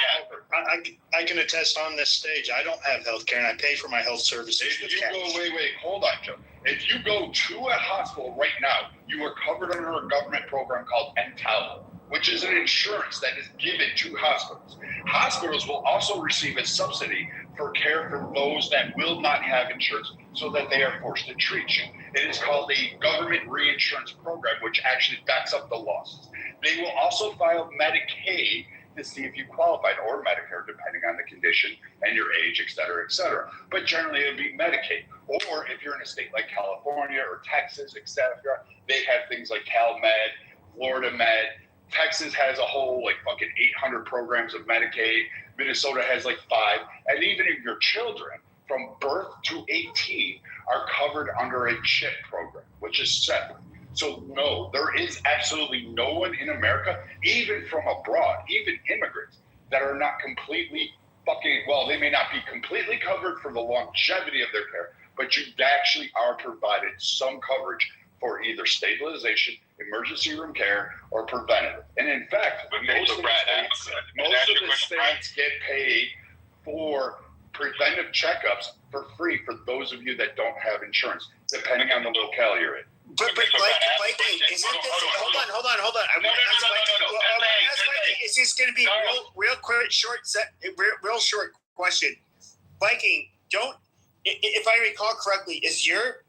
I can attest on this stage. I don't have health care, and I pay for my health services with If you cash. go, wait, hold on, Joe. If you go to a hospital right now, you are covered under a government program called EMTAL, which is an insurance that is given to hospitals. Hospitals will also receive a subsidy for care for those that will not have insurance so that they are forced to treat you. It is called a government reinsurance program, which actually backs up the losses. They will also file Medicaid to see if you qualified, or Medicare, depending on the condition and your age, et cetera, et cetera. But generally, it would be Medicaid. Or if you're in a state like California or Texas, et cetera, they have things like CalMed, Florida Med. Texas has a whole like fucking 800 programs of Medicaid. Minnesota has like 5. And even if your children from birth to 18 are covered under a CHIP program, which is separate. So no, there is absolutely no one in America, even from abroad, even immigrants, that are not completely fucking, well, they may not be completely covered for the longevity of their care, but you actually are provided some coverage for either stabilization, emergency room care, or preventative. And in fact, most of the states get paid for preventive checkups for free for those of you that don't have insurance, depending on the locale you're in. But Viking, isn't this? Hold on. I want to ask Viking. It's just going to be real quick, real short question. Viking, if I recall correctly, is your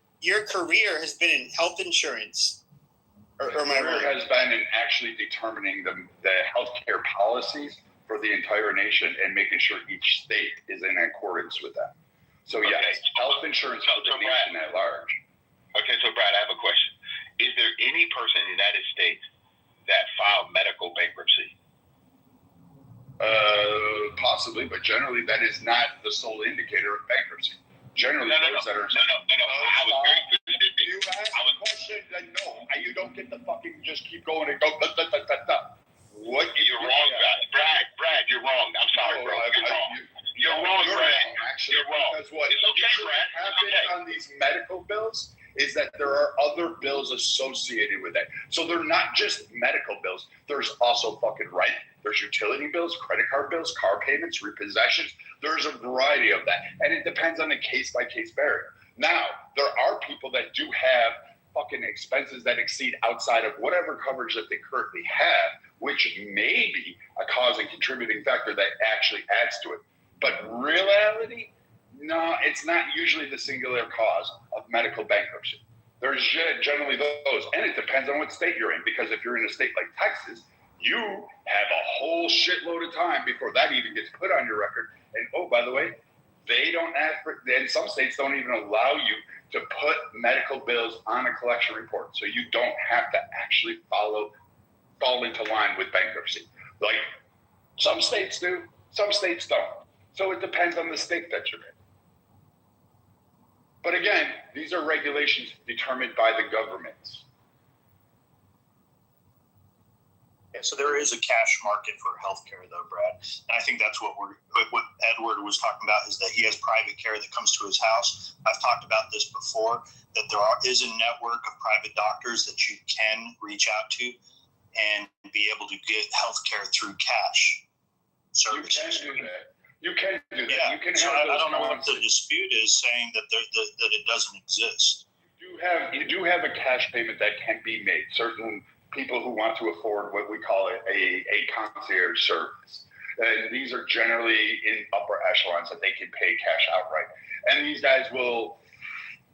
career has been in health insurance? Or my career has been in actually determining the healthcare policies for the entire nation and making sure each state is in accordance with that. So yes, health insurance for the nation at large. Okay, so Brad, I have a question. Is there any person in the United States that filed medical bankruptcy? Possibly, but generally that is not the sole indicator of bankruptcy. Generally, No. those that are... No. I was very specific. You asked a question, then no. You don't get to fucking just keep going and go... What? You're wrong, Brad, you're wrong. I'm sorry, bro. You're wrong, Brad. Actually, you're wrong. Because what it's okay, Brad. happens on these medical bills is that there are other bills associated with that. So they're not just medical bills. There's also fucking rent. There's utility bills, credit card bills, car payments, repossessions. There's a variety of that. And it depends on the case-by-case barrier. Now, there are people that do have fucking expenses that exceed outside of whatever coverage that they currently have, which may be a cause and contributing factor that actually adds to it. But reality, no, it's not usually the singular cause of medical bankruptcy. There's generally those, and it depends on what state you're in, because if you're in a state like Texas, you have a whole shitload of time before that even gets put on your record. And oh, by the way, they don't ask for, and some states don't even allow you to put medical bills on a collection report. So you don't have to actually fall into line with bankruptcy. Like some states do, some states don't. So it depends on the state that you're in. But again, these are regulations determined by the governments. Yeah, so there is a cash market for healthcare, though, Brad. And I think that's what Edward was talking about, is that he has private care that comes to his house. I've talked about this before, that there is a network of private doctors that you can reach out to and be able to get healthcare through cash services. You can do that. Yeah. You can so have I don't know what the dispute is, saying that that it doesn't exist. You do have a cash payment that can be made. Certain people who want to afford what we call a concierge service. And these are generally in upper echelons that they can pay cash outright. And these guys will,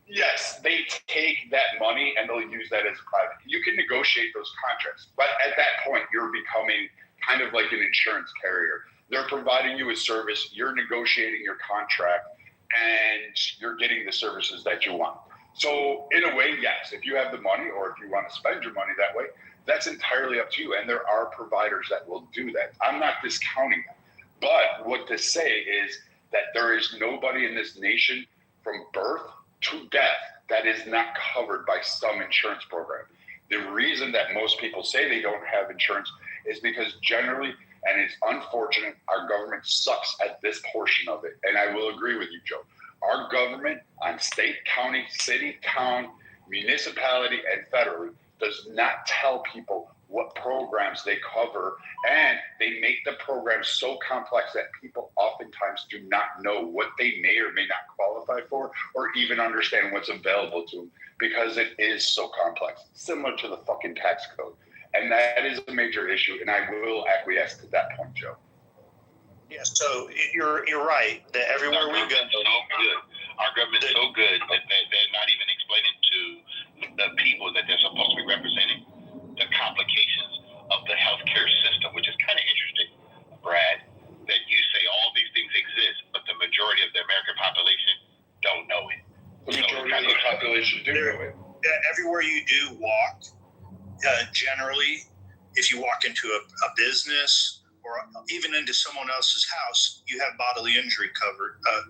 yes, they take that money and they'll use that as private. You can negotiate those contracts, but at that point, you're becoming kind of like an insurance carrier. They're providing you a service, you're negotiating your contract, and you're getting the services that you want. So in a way, yes, if you have the money or if you want to spend your money that way, that's entirely up to you. And there are providers that will do that. I'm not discounting that. But what to say is that there is nobody in this nation from birth to death that is not covered by some insurance program. The reason that most people say they don't have insurance is because generally, and it's unfortunate, our government sucks at this portion of it. And I will agree with you, Joe. Our government on state, county, city, town, municipality, and federally does not tell people what programs they cover, and they make the programs so complex that people oftentimes do not know what they may or may not qualify for, or even understand what's available to them, because it is so complex, similar to the fucking tax code. And that is a major issue, and I will acquiesce to that point, Joe. Yeah, so you're right that everywhere we go, Our government's so good that they're not even explaining to the people that they're supposed to be representing the complications of the healthcare system, which is kind of interesting, Brad, that you say all these things exist, but the majority of the American population don't know it. The majority of the population do know it. everywhere you do walk, generally, if you walk into a business or even into someone else's house, you have bodily injury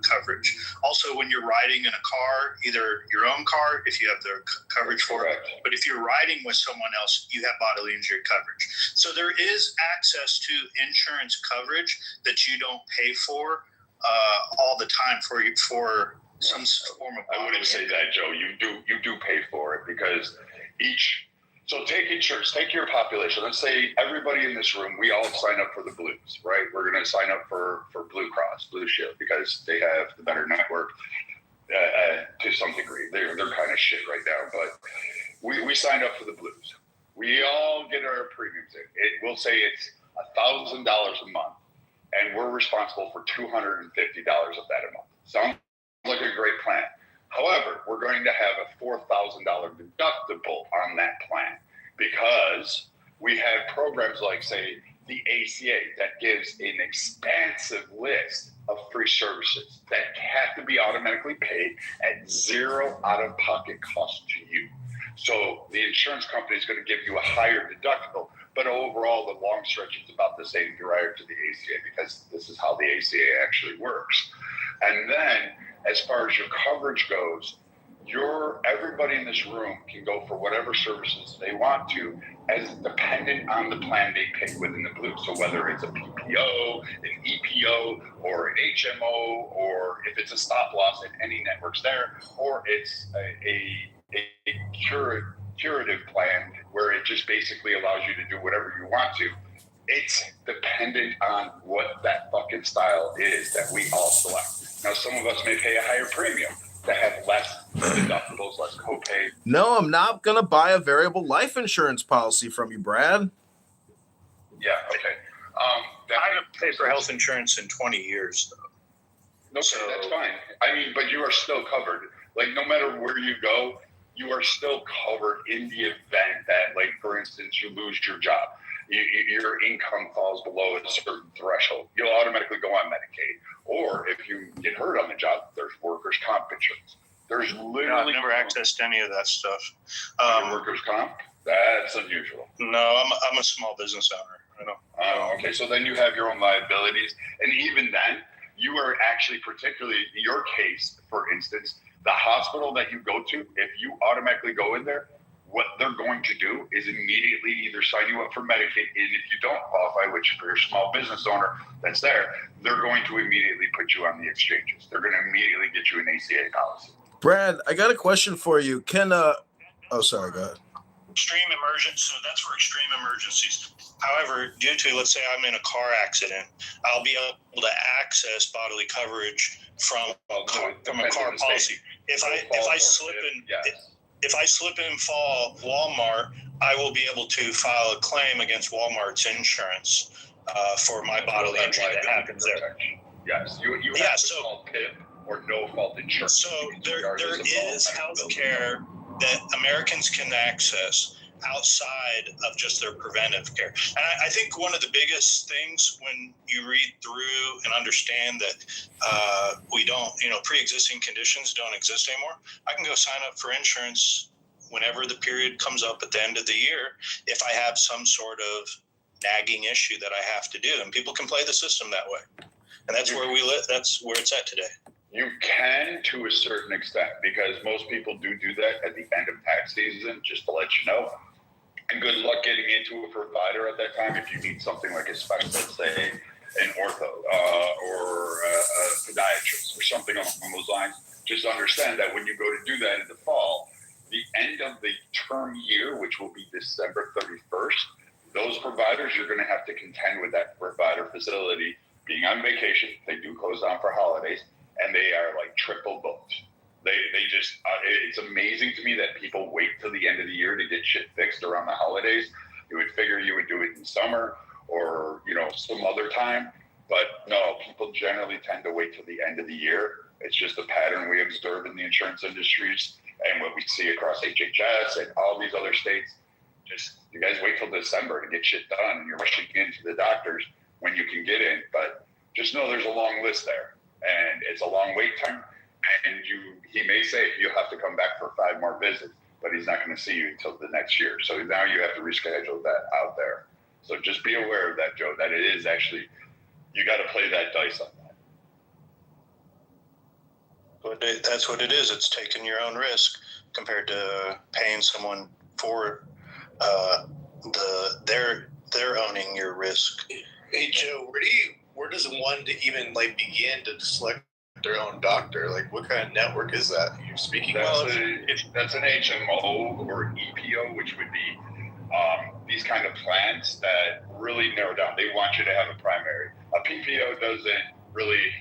coverage. Also, when you're riding in a car, either your own car, if you have the coverage for it, but if you're riding with someone else, you have bodily injury coverage. So there is access to insurance coverage that you don't pay for all the time for some form of. I wouldn't say that, Joe. You do pay for it, because so take insurance, take your population. Let's say everybody in this room, we all sign up for the Blues, right? We're going to sign up for Blue Cross, Blue Shield, because they have the better network to some degree. They're kind of shit right now, but we signed up for the Blues. We all get our premiums in. We'll say it's $1,000 a month, and we're responsible for $250 of that a month. Sounds like a great plan. However, we're going to have a $4,000 deductible on that plan, because we have programs like, say, the ACA that gives an expansive list of free services that have to be automatically paid at zero out-of-pocket cost to you. So the insurance company is going to give you a higher deductible, but overall, the long stretch is about the same prior to the ACA, because this is how the ACA actually works. And then, as far as your coverage goes, everybody in this room can go for whatever services they want to, as dependent on the plan they pick within the Blue. So whether it's a PPO, an EPO, or an HMO, or if it's a stop loss at any networks there, or it's a curative plan where it just basically allows you to do whatever you want to. It's dependent on what that fucking style is that we all select. Now, some of us may pay a higher premium to have less deductibles, less copay. No, I'm not going to buy a variable life insurance policy from you, Brad. Yeah, okay. I haven't paid for health insurance in 20 years, though. Okay, so that's fine. I mean, but you are still covered. Like, no matter where you go, you are still covered in the event that, like, for instance, you lose your job. Your income falls below a certain threshold. You'll automatically go on Medicaid. Or if you get hurt on the job, there's workers' comp insurance. There's literally... No, I've never accessed any of that stuff. Workers' comp? That's unusual. No, I'm a small business owner. I know. Oh, okay. So then you have your own liabilities. And even then, you are actually, particularly in your case, for instance, the hospital that you go to, if you automatically go in there, what they're going to do is immediately either sign you up for Medicaid, and if you don't qualify, which if you're a small business owner that's there, they're going to immediately put you on the exchanges. They're going to immediately get you an ACA policy. Brad, I got a question for you. Sorry, go ahead. Extreme emergency, so that's for extreme emergencies. However, due to, let's say I'm in a car accident, I'll be able to access bodily coverage from a car policy. If I slip and fall Walmart, I will be able to file a claim against Walmart's insurance for my bodily injury that happens there. Yes, you have to call PIP or no fault insurance. So there is health care that Americans can access outside of just their preventive care. And I think one of the biggest things when you read through and understand that we don't, pre-existing conditions don't exist anymore, I can go sign up for insurance whenever the period comes up at the end of the year if I have some sort of nagging issue that I have to do. And people can play the system that way. And that's where we live. That's where it's at today. You can, to a certain extent, because most people do that at the end of tax season, just to let you know. And good luck getting into a provider at that time if you need something like a specialist, say an ortho or a podiatrist or something along those lines. Just understand that when you go to do that in the fall, the end of the term year, which will be December 31st, those providers, you're going to have to contend with that provider facility being on vacation. They do close down for holidays, and they are like triple booked. They just, it's amazing to me that people wait till the end of the year to get shit fixed around the holidays. You would figure you would do it in summer or, you know, some other time. But no, people generally tend to wait till the end of the year. It's just a pattern we observe in the insurance industries and what we see across HHS and all these other states. Just, you guys wait till December to get shit done, and you're rushing into the doctors when you can get in. But just know there's a long list there, and it's a long wait time. And he may say you'll have to come back for 5 more visits, but he's not going to see you until the next year. So now you have to reschedule that out there. So just be aware of that, Joe, that it is actually, you got to play that dice on that. But that's what it is. It's taking your own risk compared to paying someone for they're owning your risk. Hey Joe, where does one even like begin to select their own doctor? Like, what kind of network is that you're speaking That's of? That's an HMO or EPO, which would be these kind of plans that really narrow down. They want you to have a primary. A PPO doesn't really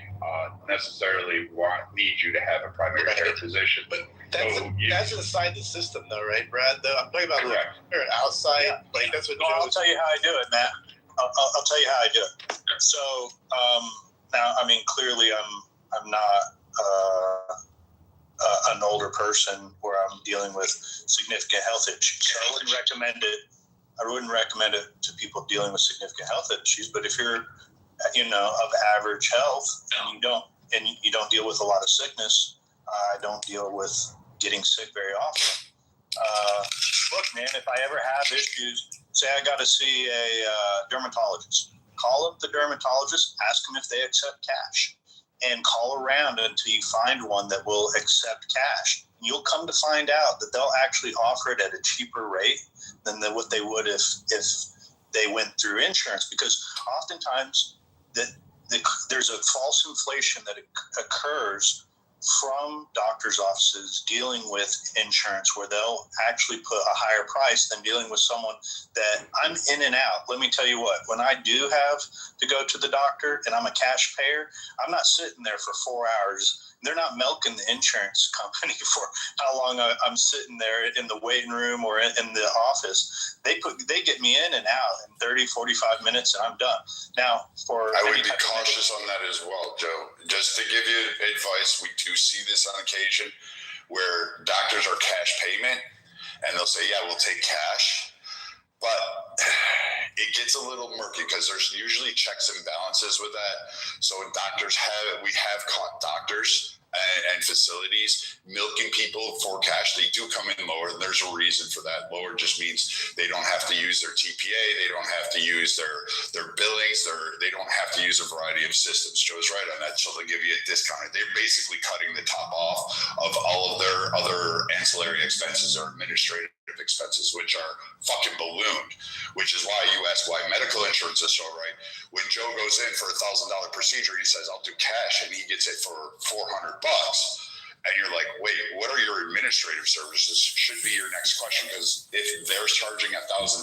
necessarily need you to have a primary care physician. But that's inside the system, though, right, Brad? I'm talking about correct. Like, outside. Yeah. Like that's what. No, I'll tell you how I do it, Matt. I'll tell you how I do it. So now, I mean, clearly, I'm not an older person where I'm dealing with significant health issues. So I wouldn't recommend it. I wouldn't recommend it to people dealing with significant health issues. But if you're, of average health and you don't deal with a lot of sickness, I don't deal with getting sick very often. Look, man, if I ever have issues, say I got to see a dermatologist, call up the dermatologist, ask them if they accept cash, and call around until you find one that will accept cash. You'll come to find out that they'll actually offer it at a cheaper rate than what they would if they went through insurance, because oftentimes there's a false inflation that occurs from doctors' offices dealing with insurance, where they'll actually put a higher price than dealing with someone that I'm in and out. Let me tell you what, when I do have to go to the doctor and I'm a cash payer, I'm not sitting there for 4 hours. They're not milking the insurance company for how long I'm sitting there in the waiting room or in the office. They get me in and out in 30, 45 minutes and I'm done. Now, I would be cautious on that as well, Joe. Just to give you advice, we do see this on occasion where doctors are cash payment and they'll say, yeah, we'll take cash. But it gets a little murky because there's usually checks and balances with that. So we have caught doctors and facilities milking people for cash. They do come in lower, and there's a reason for that. Lower just means they don't have to use their TPA, they don't have to use their billings, they don't have to use a variety of systems. Joe's right on that, so they'll give you a discount. They're basically cutting the top off of all of their other ancillary expenses or administrative expenses, which are fucking ballooned, which is why you ask why medical insurance is so right. When Joe goes in for $1,000 procedure, he says, I'll do cash, and he gets it for $400. And you're like, wait, what are your administrative services? Should be your next question, because if they're charging $1,000,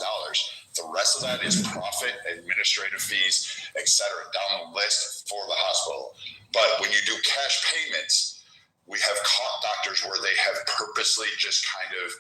the rest of that is profit, administrative fees, etc., down the list for the hospital. But when you do cash payments, we have caught doctors where they have purposely just kind of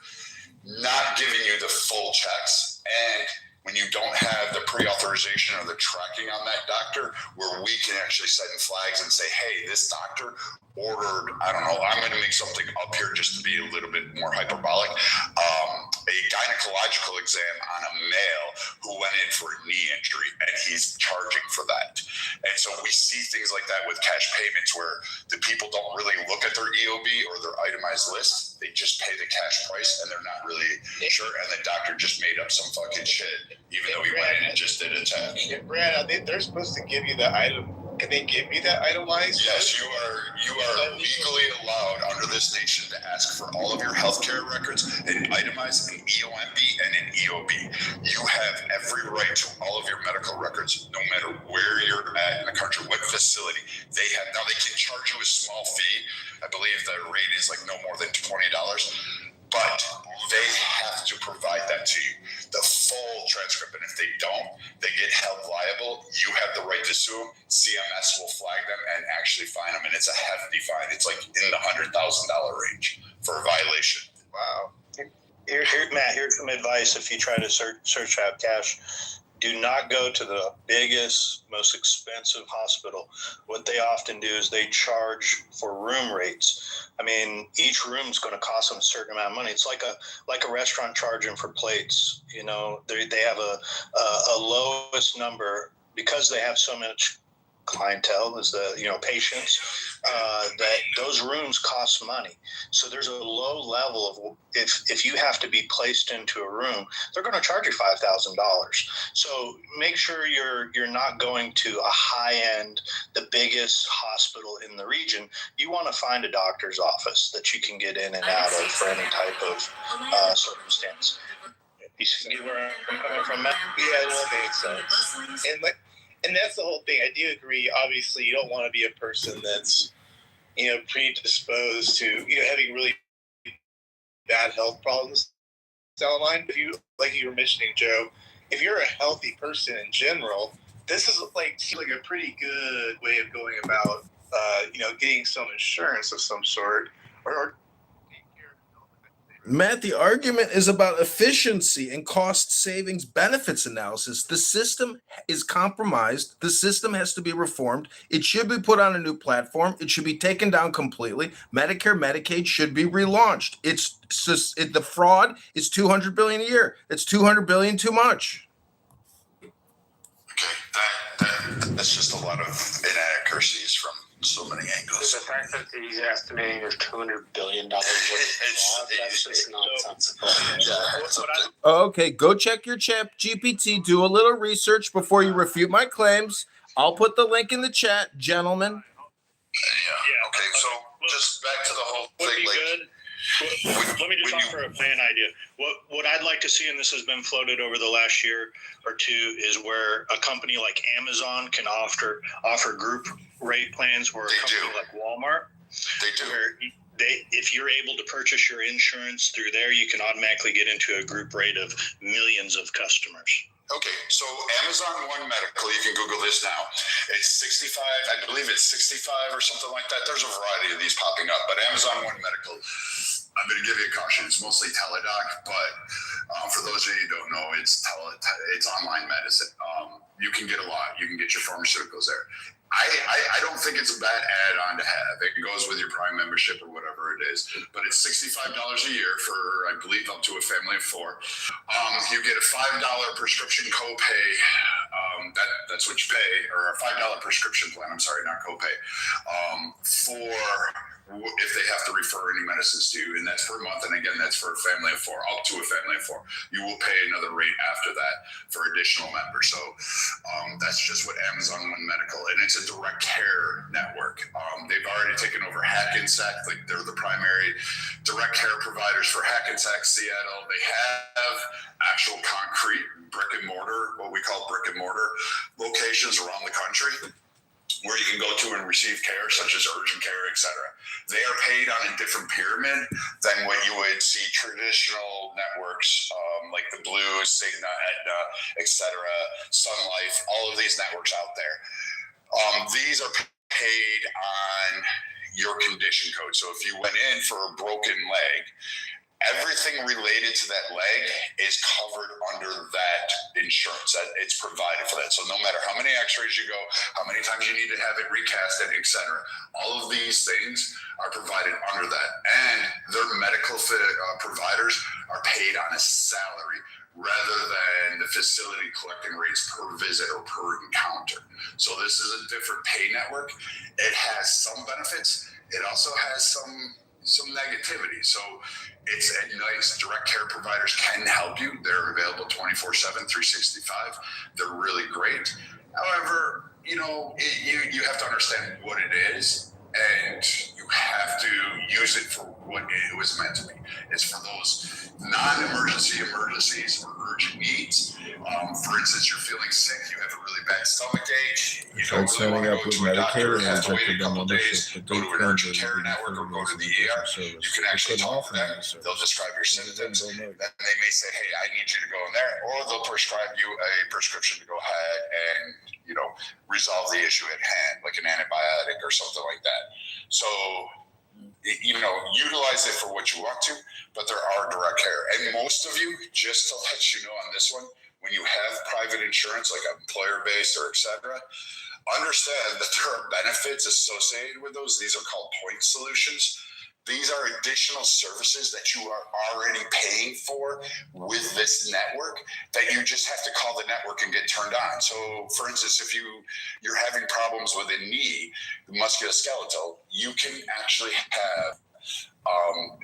not giving you the full checks. And when you don't have the pre-authorization or the tracking on that doctor, where we can actually set in flags and say, hey, this doctor ordered, I don't know, I'm going to make something up here just to be a little bit more hyperbolic, a gynecological exam on a male who went in for a knee injury, and he's charging for that. And so we see things like that with cash payments where the people don't really look at their EOB or their itemized list. They just pay the cash price, and they're not really sure. And the doctor just made up some fucking shit, even though he went in and just did a test. Yeah, Brad, they're supposed to give you the item. Can they give me that itemized? Yes, you are legally allowed under this nation to ask for all of your healthcare records and itemize an EOMB and an EOB. You have every right to all of your medical records, no matter where you're at in the country, what facility they have. Now, they can charge you a small fee. I believe the rate is like no more than $20. but they have to provide that to you, the full transcript. And if they don't, they get held liable. You have the right to sue them. CMS will flag them and actually fine them, and it's a hefty fine. It's like in the $100,000 range for a violation. Wow. Matt, here's some advice if you try to search out cash. Do not go to the biggest, most expensive hospital. What they often do is they charge for room rates. I mean, each room's going to cost them a certain amount of money. It's like a restaurant charging for plates. You know, they have a lowest number because they have so much clientele, is the patients, that those rooms cost money. So there's a low level of if you have to be placed into a room, they're going to charge you $5,000. So make sure you're not going to a high end, the biggest hospital in the region. You want to find a doctor's office that you can get in and out of for any type of circumstance. You see where I'm coming from, Matt? Yeah, that makes sense. And that's the whole thing. I do agree. Obviously, you don't want to be a person that's, predisposed to, having really bad health problems down the line. If you, like you were mentioning, Joe, if you're a healthy person in general, this is seems like a pretty good way of going about, getting some insurance of some sort, or Matt, the argument is about efficiency and cost savings benefits analysis. The system is compromised. The system has to be reformed. It should be put on a new platform. It should be taken down completely. Medicare, Medicaid should be relaunched. It's just the fraud is $200 billion a year. It's $200 billion too much. Okay, that's just a lot of inaccuracies from so many angles. The fact that he's estimating there's $200 billion that's just nonsensical. Okay, go check your chat GPT. Do a little research before you refute my claims. I'll put the link in the chat, gentlemen. Yeah. Okay, so just back to the whole thing. Would be good. Let me just offer a fan idea. What I'd like to see, and this has been floated over the last year or two, is where a company like Amazon can offer group rate plans, where a company like Walmart, where if you're able to purchase your insurance through there, you can automatically get into a group rate of millions of customers. Okay, so Amazon One Medical, you can Google this now. It's 65, I believe it's 65 or something like that. There's a variety of these popping up, but Amazon One Medical, I'm going to give you a caution. It's mostly teledoc, but for those of you who don't know, it's online medicine. You can get a lot. You can get your pharmaceuticals there. I don't think it's a bad add-on to have. It goes with your Prime membership or whatever it is, but it's $65 a year for, I believe, up to a family of 4. You get a $5 prescription copay. That's what you pay, or a $5 prescription plan. I'm sorry, not copay. For if they have to refer any medicines to you, and that's per month. And again, that's for a family of 4, up to a family of 4. You will pay another rate after that for additional members. So that's just what Amazon One Medical, and it's a direct care network. They've already taken over Hackensack. Like, they're the primary direct care providers for Hackensack, Seattle. They have actual concrete brick and mortar, what we call brick and mortar locations around the country, where you can go to and receive care, such as urgent care, etc. They are paid on a different pyramid than what you would see traditional networks like the Blues, Cigna, Aetna, etc., Sun Life, all of these networks out there. These are paid on your condition code. So if you went in for a broken leg, everything related to that leg is covered under that insurance. That it's provided for that. So no matter how many x-rays you go, how many times you need to have it recasted, etc., all of these things are provided under that. And their medical providers are paid on a salary rather than the facility collecting rates per visit or per encounter. So this is a different pay network. It has some benefits. It also has some negativity. So it's a nice. Direct care providers can help you. They're available 24/7, 365. They're really great. However, you have to understand what it is, and you have to use use it for what it was meant to be. It's for those non-emergencies or urgent needs. For instance, you're feeling sick, you have a really bad stomach ache, you don't really want to go to a doctor, have to wait a couple days, go to an urgent care network or go to the ER. You can actually talk to them. They'll describe your symptoms. Then they may say, hey, I need you to go in there, or they'll prescribe you a prescription to go ahead and, resolve the issue at hand, like an antibiotic or something like that. So, utilize it for what you want to, but there are direct care. And most of you, just to let you know on this one, when you have private insurance, like employer-based or et cetera, understand that there are benefits associated with those. These are called point solutions. These are additional services that you are already paying for with this network that you just have to call the network and get turned on. So, for instance, if you're having problems with a knee, musculoskeletal, you can actually have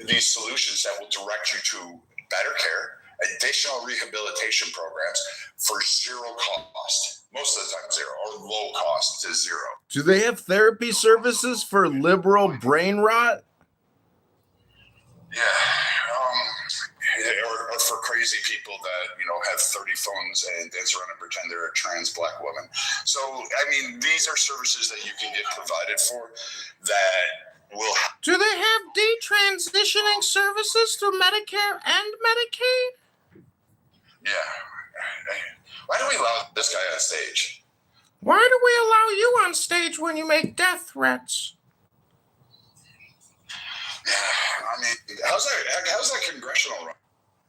these solutions that will direct you to better care, additional rehabilitation programs for zero cost. Most of the time zero, or low cost to zero. Do they have therapy services for liberal brain rot? Yeah, or for crazy people that have 30 phones and dance around and pretend they're a trans black woman. So these are services that you can get provided for that will. Do they have detransitioning services through Medicare and Medicaid? Yeah. Why do we allow this guy on stage? Why do we allow you on stage when you make death threats? Yeah, how's that congressional run?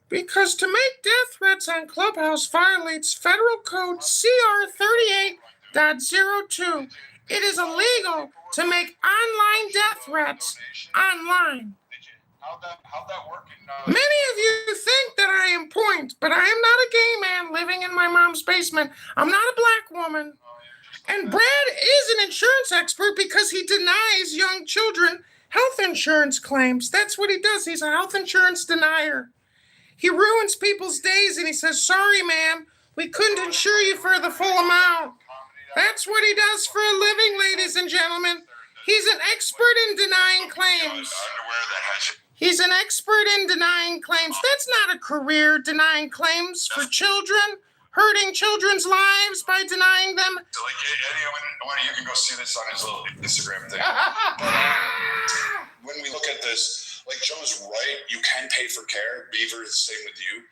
Because to make death threats on Clubhouse violates Federal Code CR 38.02. It is illegal to make online death threats online. How'd that work? Many of you think that I am point, but I am not a gay man living in my mom's basement. I'm not a black woman. And Brad is an insurance expert because he denies young children health insurance claims. That's what he does. He's a health insurance denier. He ruins people's days and he says, sorry, ma'am, we couldn't insure you for the full amount. That's what he does for a living, ladies and gentlemen. He's an expert in denying claims. He's an expert in denying claims. That's not a career, denying claims for children, hurting children's lives by denying them. Like, anyone, you can go see this on his little Instagram thing. When we look at this, like Joe's right, you can pay for care. Beaver is the same with you.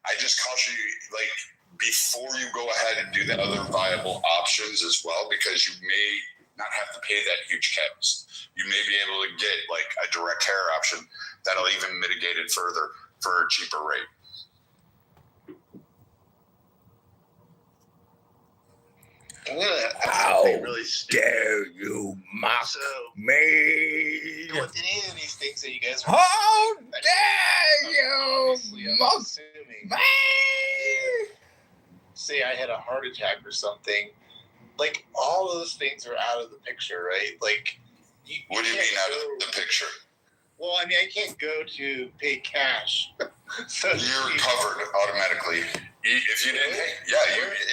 I just caution you, like, before you go ahead and do the other viable options as well, because you may not have to pay that huge cost. You may be able to get like a direct care option that'll even mitigate it further for a cheaper rate. How dare you mock me? With any of these things that you guys are How dare you mock me? Say I had a heart attack or something, like all those things are out of the picture, right? Like, what do you mean out of the picture? Well, I mean, I can't go to pay cash. So you're covered automatically. If you didn't,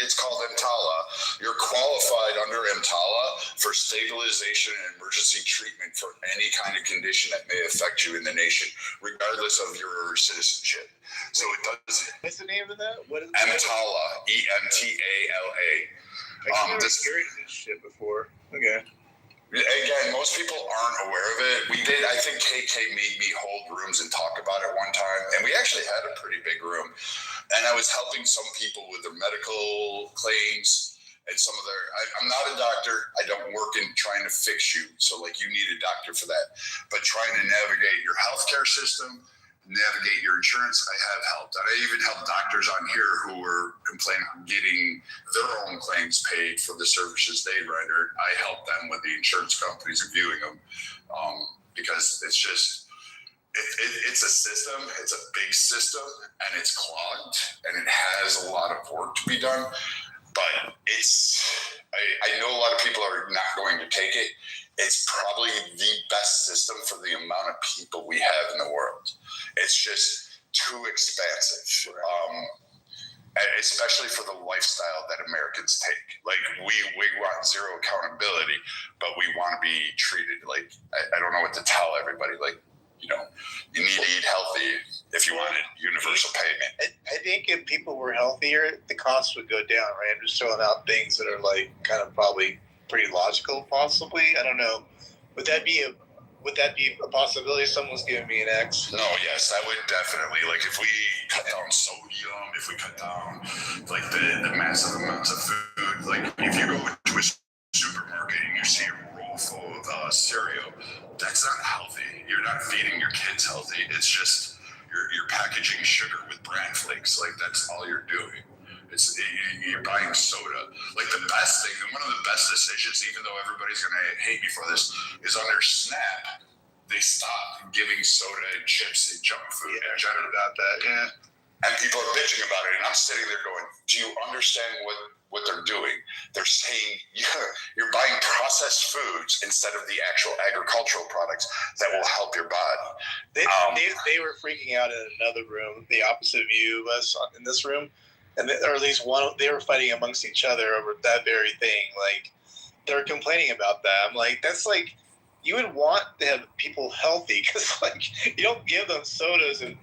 it's called EMTALA. You're qualified under EMTALA for stabilization and emergency treatment for any kind of condition that may affect you in the nation, regardless of your citizenship. So it does. What's the name of that? What is it? EMTALA, EMTALA. I've never heard this shit before. Okay. Again, most people aren't aware of it. We did, I think KK made me hold rooms and talk about it one time, and we actually had a pretty big room. And I was helping some people with their medical claims and some of their, I'm not a doctor. I don't work in trying to fix you. So like you need a doctor for that. But trying to navigate your healthcare system, navigate your insurance, I have helped. And I even helped doctors on here who were complaining of getting their own claims paid for the services they rendered. I helped them with the insurance companies reviewing them because it's just, it's a system, it's a big system, and it's clogged, and it has a lot of work to be done. But I know a lot of people are not going to take it. It's probably the best system for the amount of people we have in the world. It's just too expansive, especially for the lifestyle that Americans take. Like we want zero accountability, but we want to be treated like, I don't know what to tell everybody. Like you need to eat healthy if you wanted universal payment. I think if people were healthier, the cost would go down, right? I'm just throwing out things that are like kind of probably pretty logical, possibly. I don't know. Would that be a possibility? Someone's giving me an X. No, yes, that would definitely, like, if we cut down sodium, if we cut down like the massive amounts of food, like if you go into a supermarket and you see a roll full of cereal, that's not healthy. You're not feeding your kids healthy. It's just you're packaging sugar with bran flakes. Like, that's all you're doing. You're buying soda. Like, the best thing, one of the best decisions, even though everybody's gonna hate me for this, is under SNAP. They stopped giving soda and chips and junk food. Yeah, I heard about that. Yeah. And people are bitching about it, and I'm sitting there going, do you understand what they're doing? They're saying you're buying processed foods instead of the actual agricultural products that will help your body. They were freaking out in another room, the opposite view of us in this room, or at least one. They were fighting amongst each other over that very thing. Like, they were complaining about that. I'm like, that's like, you would want to have people healthy, because like you don't give them sodas and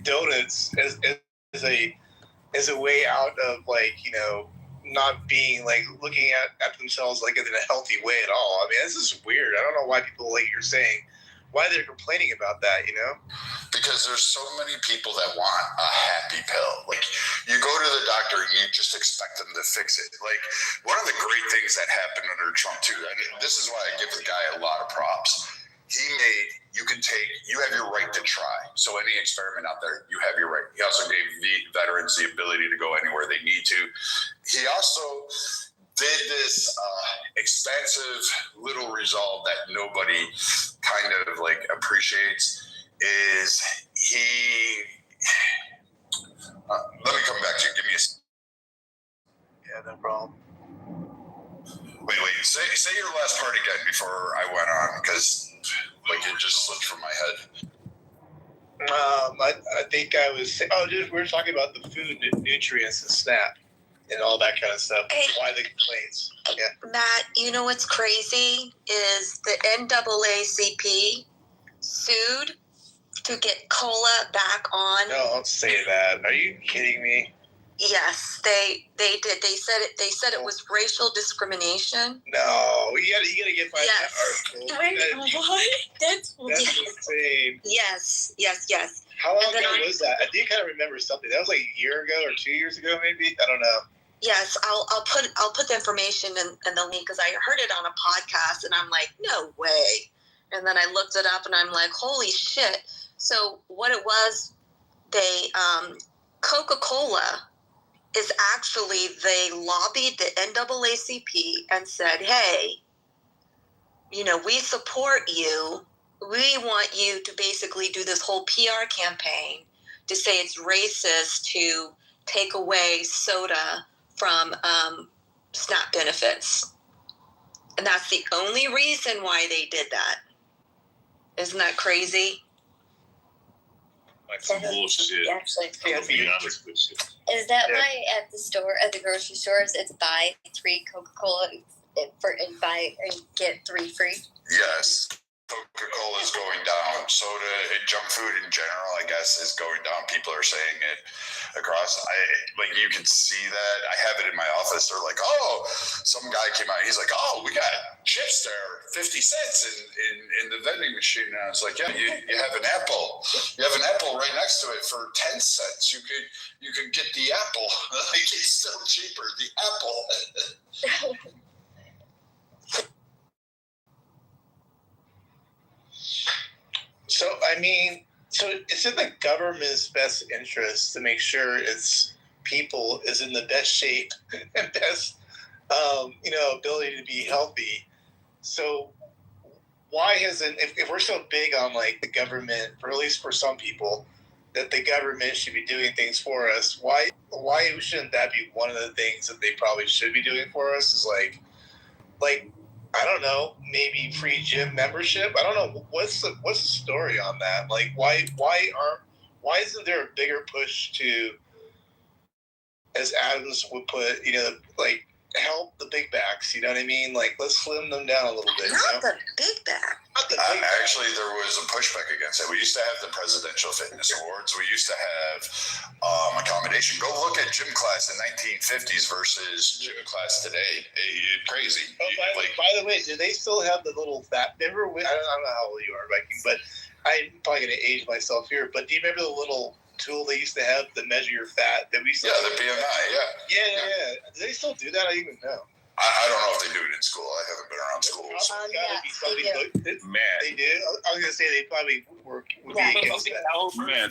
donuts as a way out of, like, not being like looking at themselves like in a healthy way at all. I mean, this is weird. I don't know why people, like you're saying, why they're complaining about that, Because there's so many people that want a happy pill. Like, you go to the doctor and you just expect them to fix it. Like, one of the great things that happened under Trump too, and this is why I give the guy a lot of props. You have your right to try. So any experiment out there, you have your right. He also gave veterans the ability to go anywhere they need to. He also did this expansive little resolve that nobody kind of like appreciates. Is let me come back to you. Give me a. Yeah, no problem. Wait. Say your last part again before I went on, because like it just slipped from my head. I think I was. Dude, we were talking about the food nutrients and SNAP and all that kind of stuff. Hey, why the complaints? Yeah. Matt, you know what's crazy is the NAACP sued to get cola back on. No, don't say that. Are you kidding me? Yes, they did. They said it was racial discrimination. No, you gotta get by Yes. that article. What? That's insane. Yes. How long ago was that? I do kind of remember something. That was like a year ago or 2 years ago, maybe. I don't know. Yes, I'll put the information in the link, because I heard it on a podcast and I'm like, no way. And then I looked it up and I'm like, holy shit. So what it was, they Coca-Cola is actually, they lobbied the NAACP and said, hey, we support you. We want you to basically do this whole PR campaign to say it's racist to take away soda from SNAP benefits. And that's the only reason why they did that. Isn't that crazy? Like some bullshit. Actually, I'll be honest with you. is that why at the grocery stores, it's buy 3 Coca-Cola and get 3 free? Yes. Coca-Cola is going down. Soda and junk food in general, I guess, is going down. People are saying it across. You can see that. I have it in my office. They're like, oh, some guy came out. He's like, oh, we got chips there, 50 cents in the vending machine. And I was like, yeah, you have an apple. You have an apple right next to it for 10 cents. You could get the apple. It's still cheaper. The apple. So, it's in the government's best interest to make sure its people is in the best shape and best, ability to be healthy. So why hasn't, if we're so big on like the government, or at least for some people, that the government should be doing things for us, why shouldn't that be one of the things that they probably should be doing for us? Is like I don't know, maybe free gym membership. I don't know what's the story on that. Like why isn't there a bigger push to, as Adams would put, like help the big backs. You know what I mean? Like, let's slim them down a little bit. Not the big back. Actually, there was a pushback against it. We used to have the Presidential Fitness Awards. We used to have accommodation. Go look at gym class in 1950s versus gym class today. Crazy. Oh, by the way, do they still have the little fat? I don't know how old you are, Viking, but I'm probably going to age myself here. But do you remember the little tool they used to have to measure your fat that we used to Yeah, the BMI, yeah. Do they still do that? I don't even know. I don't know if they do it in school. I haven't been around schools. Man, they do. I was gonna say they probably would be against that. Man,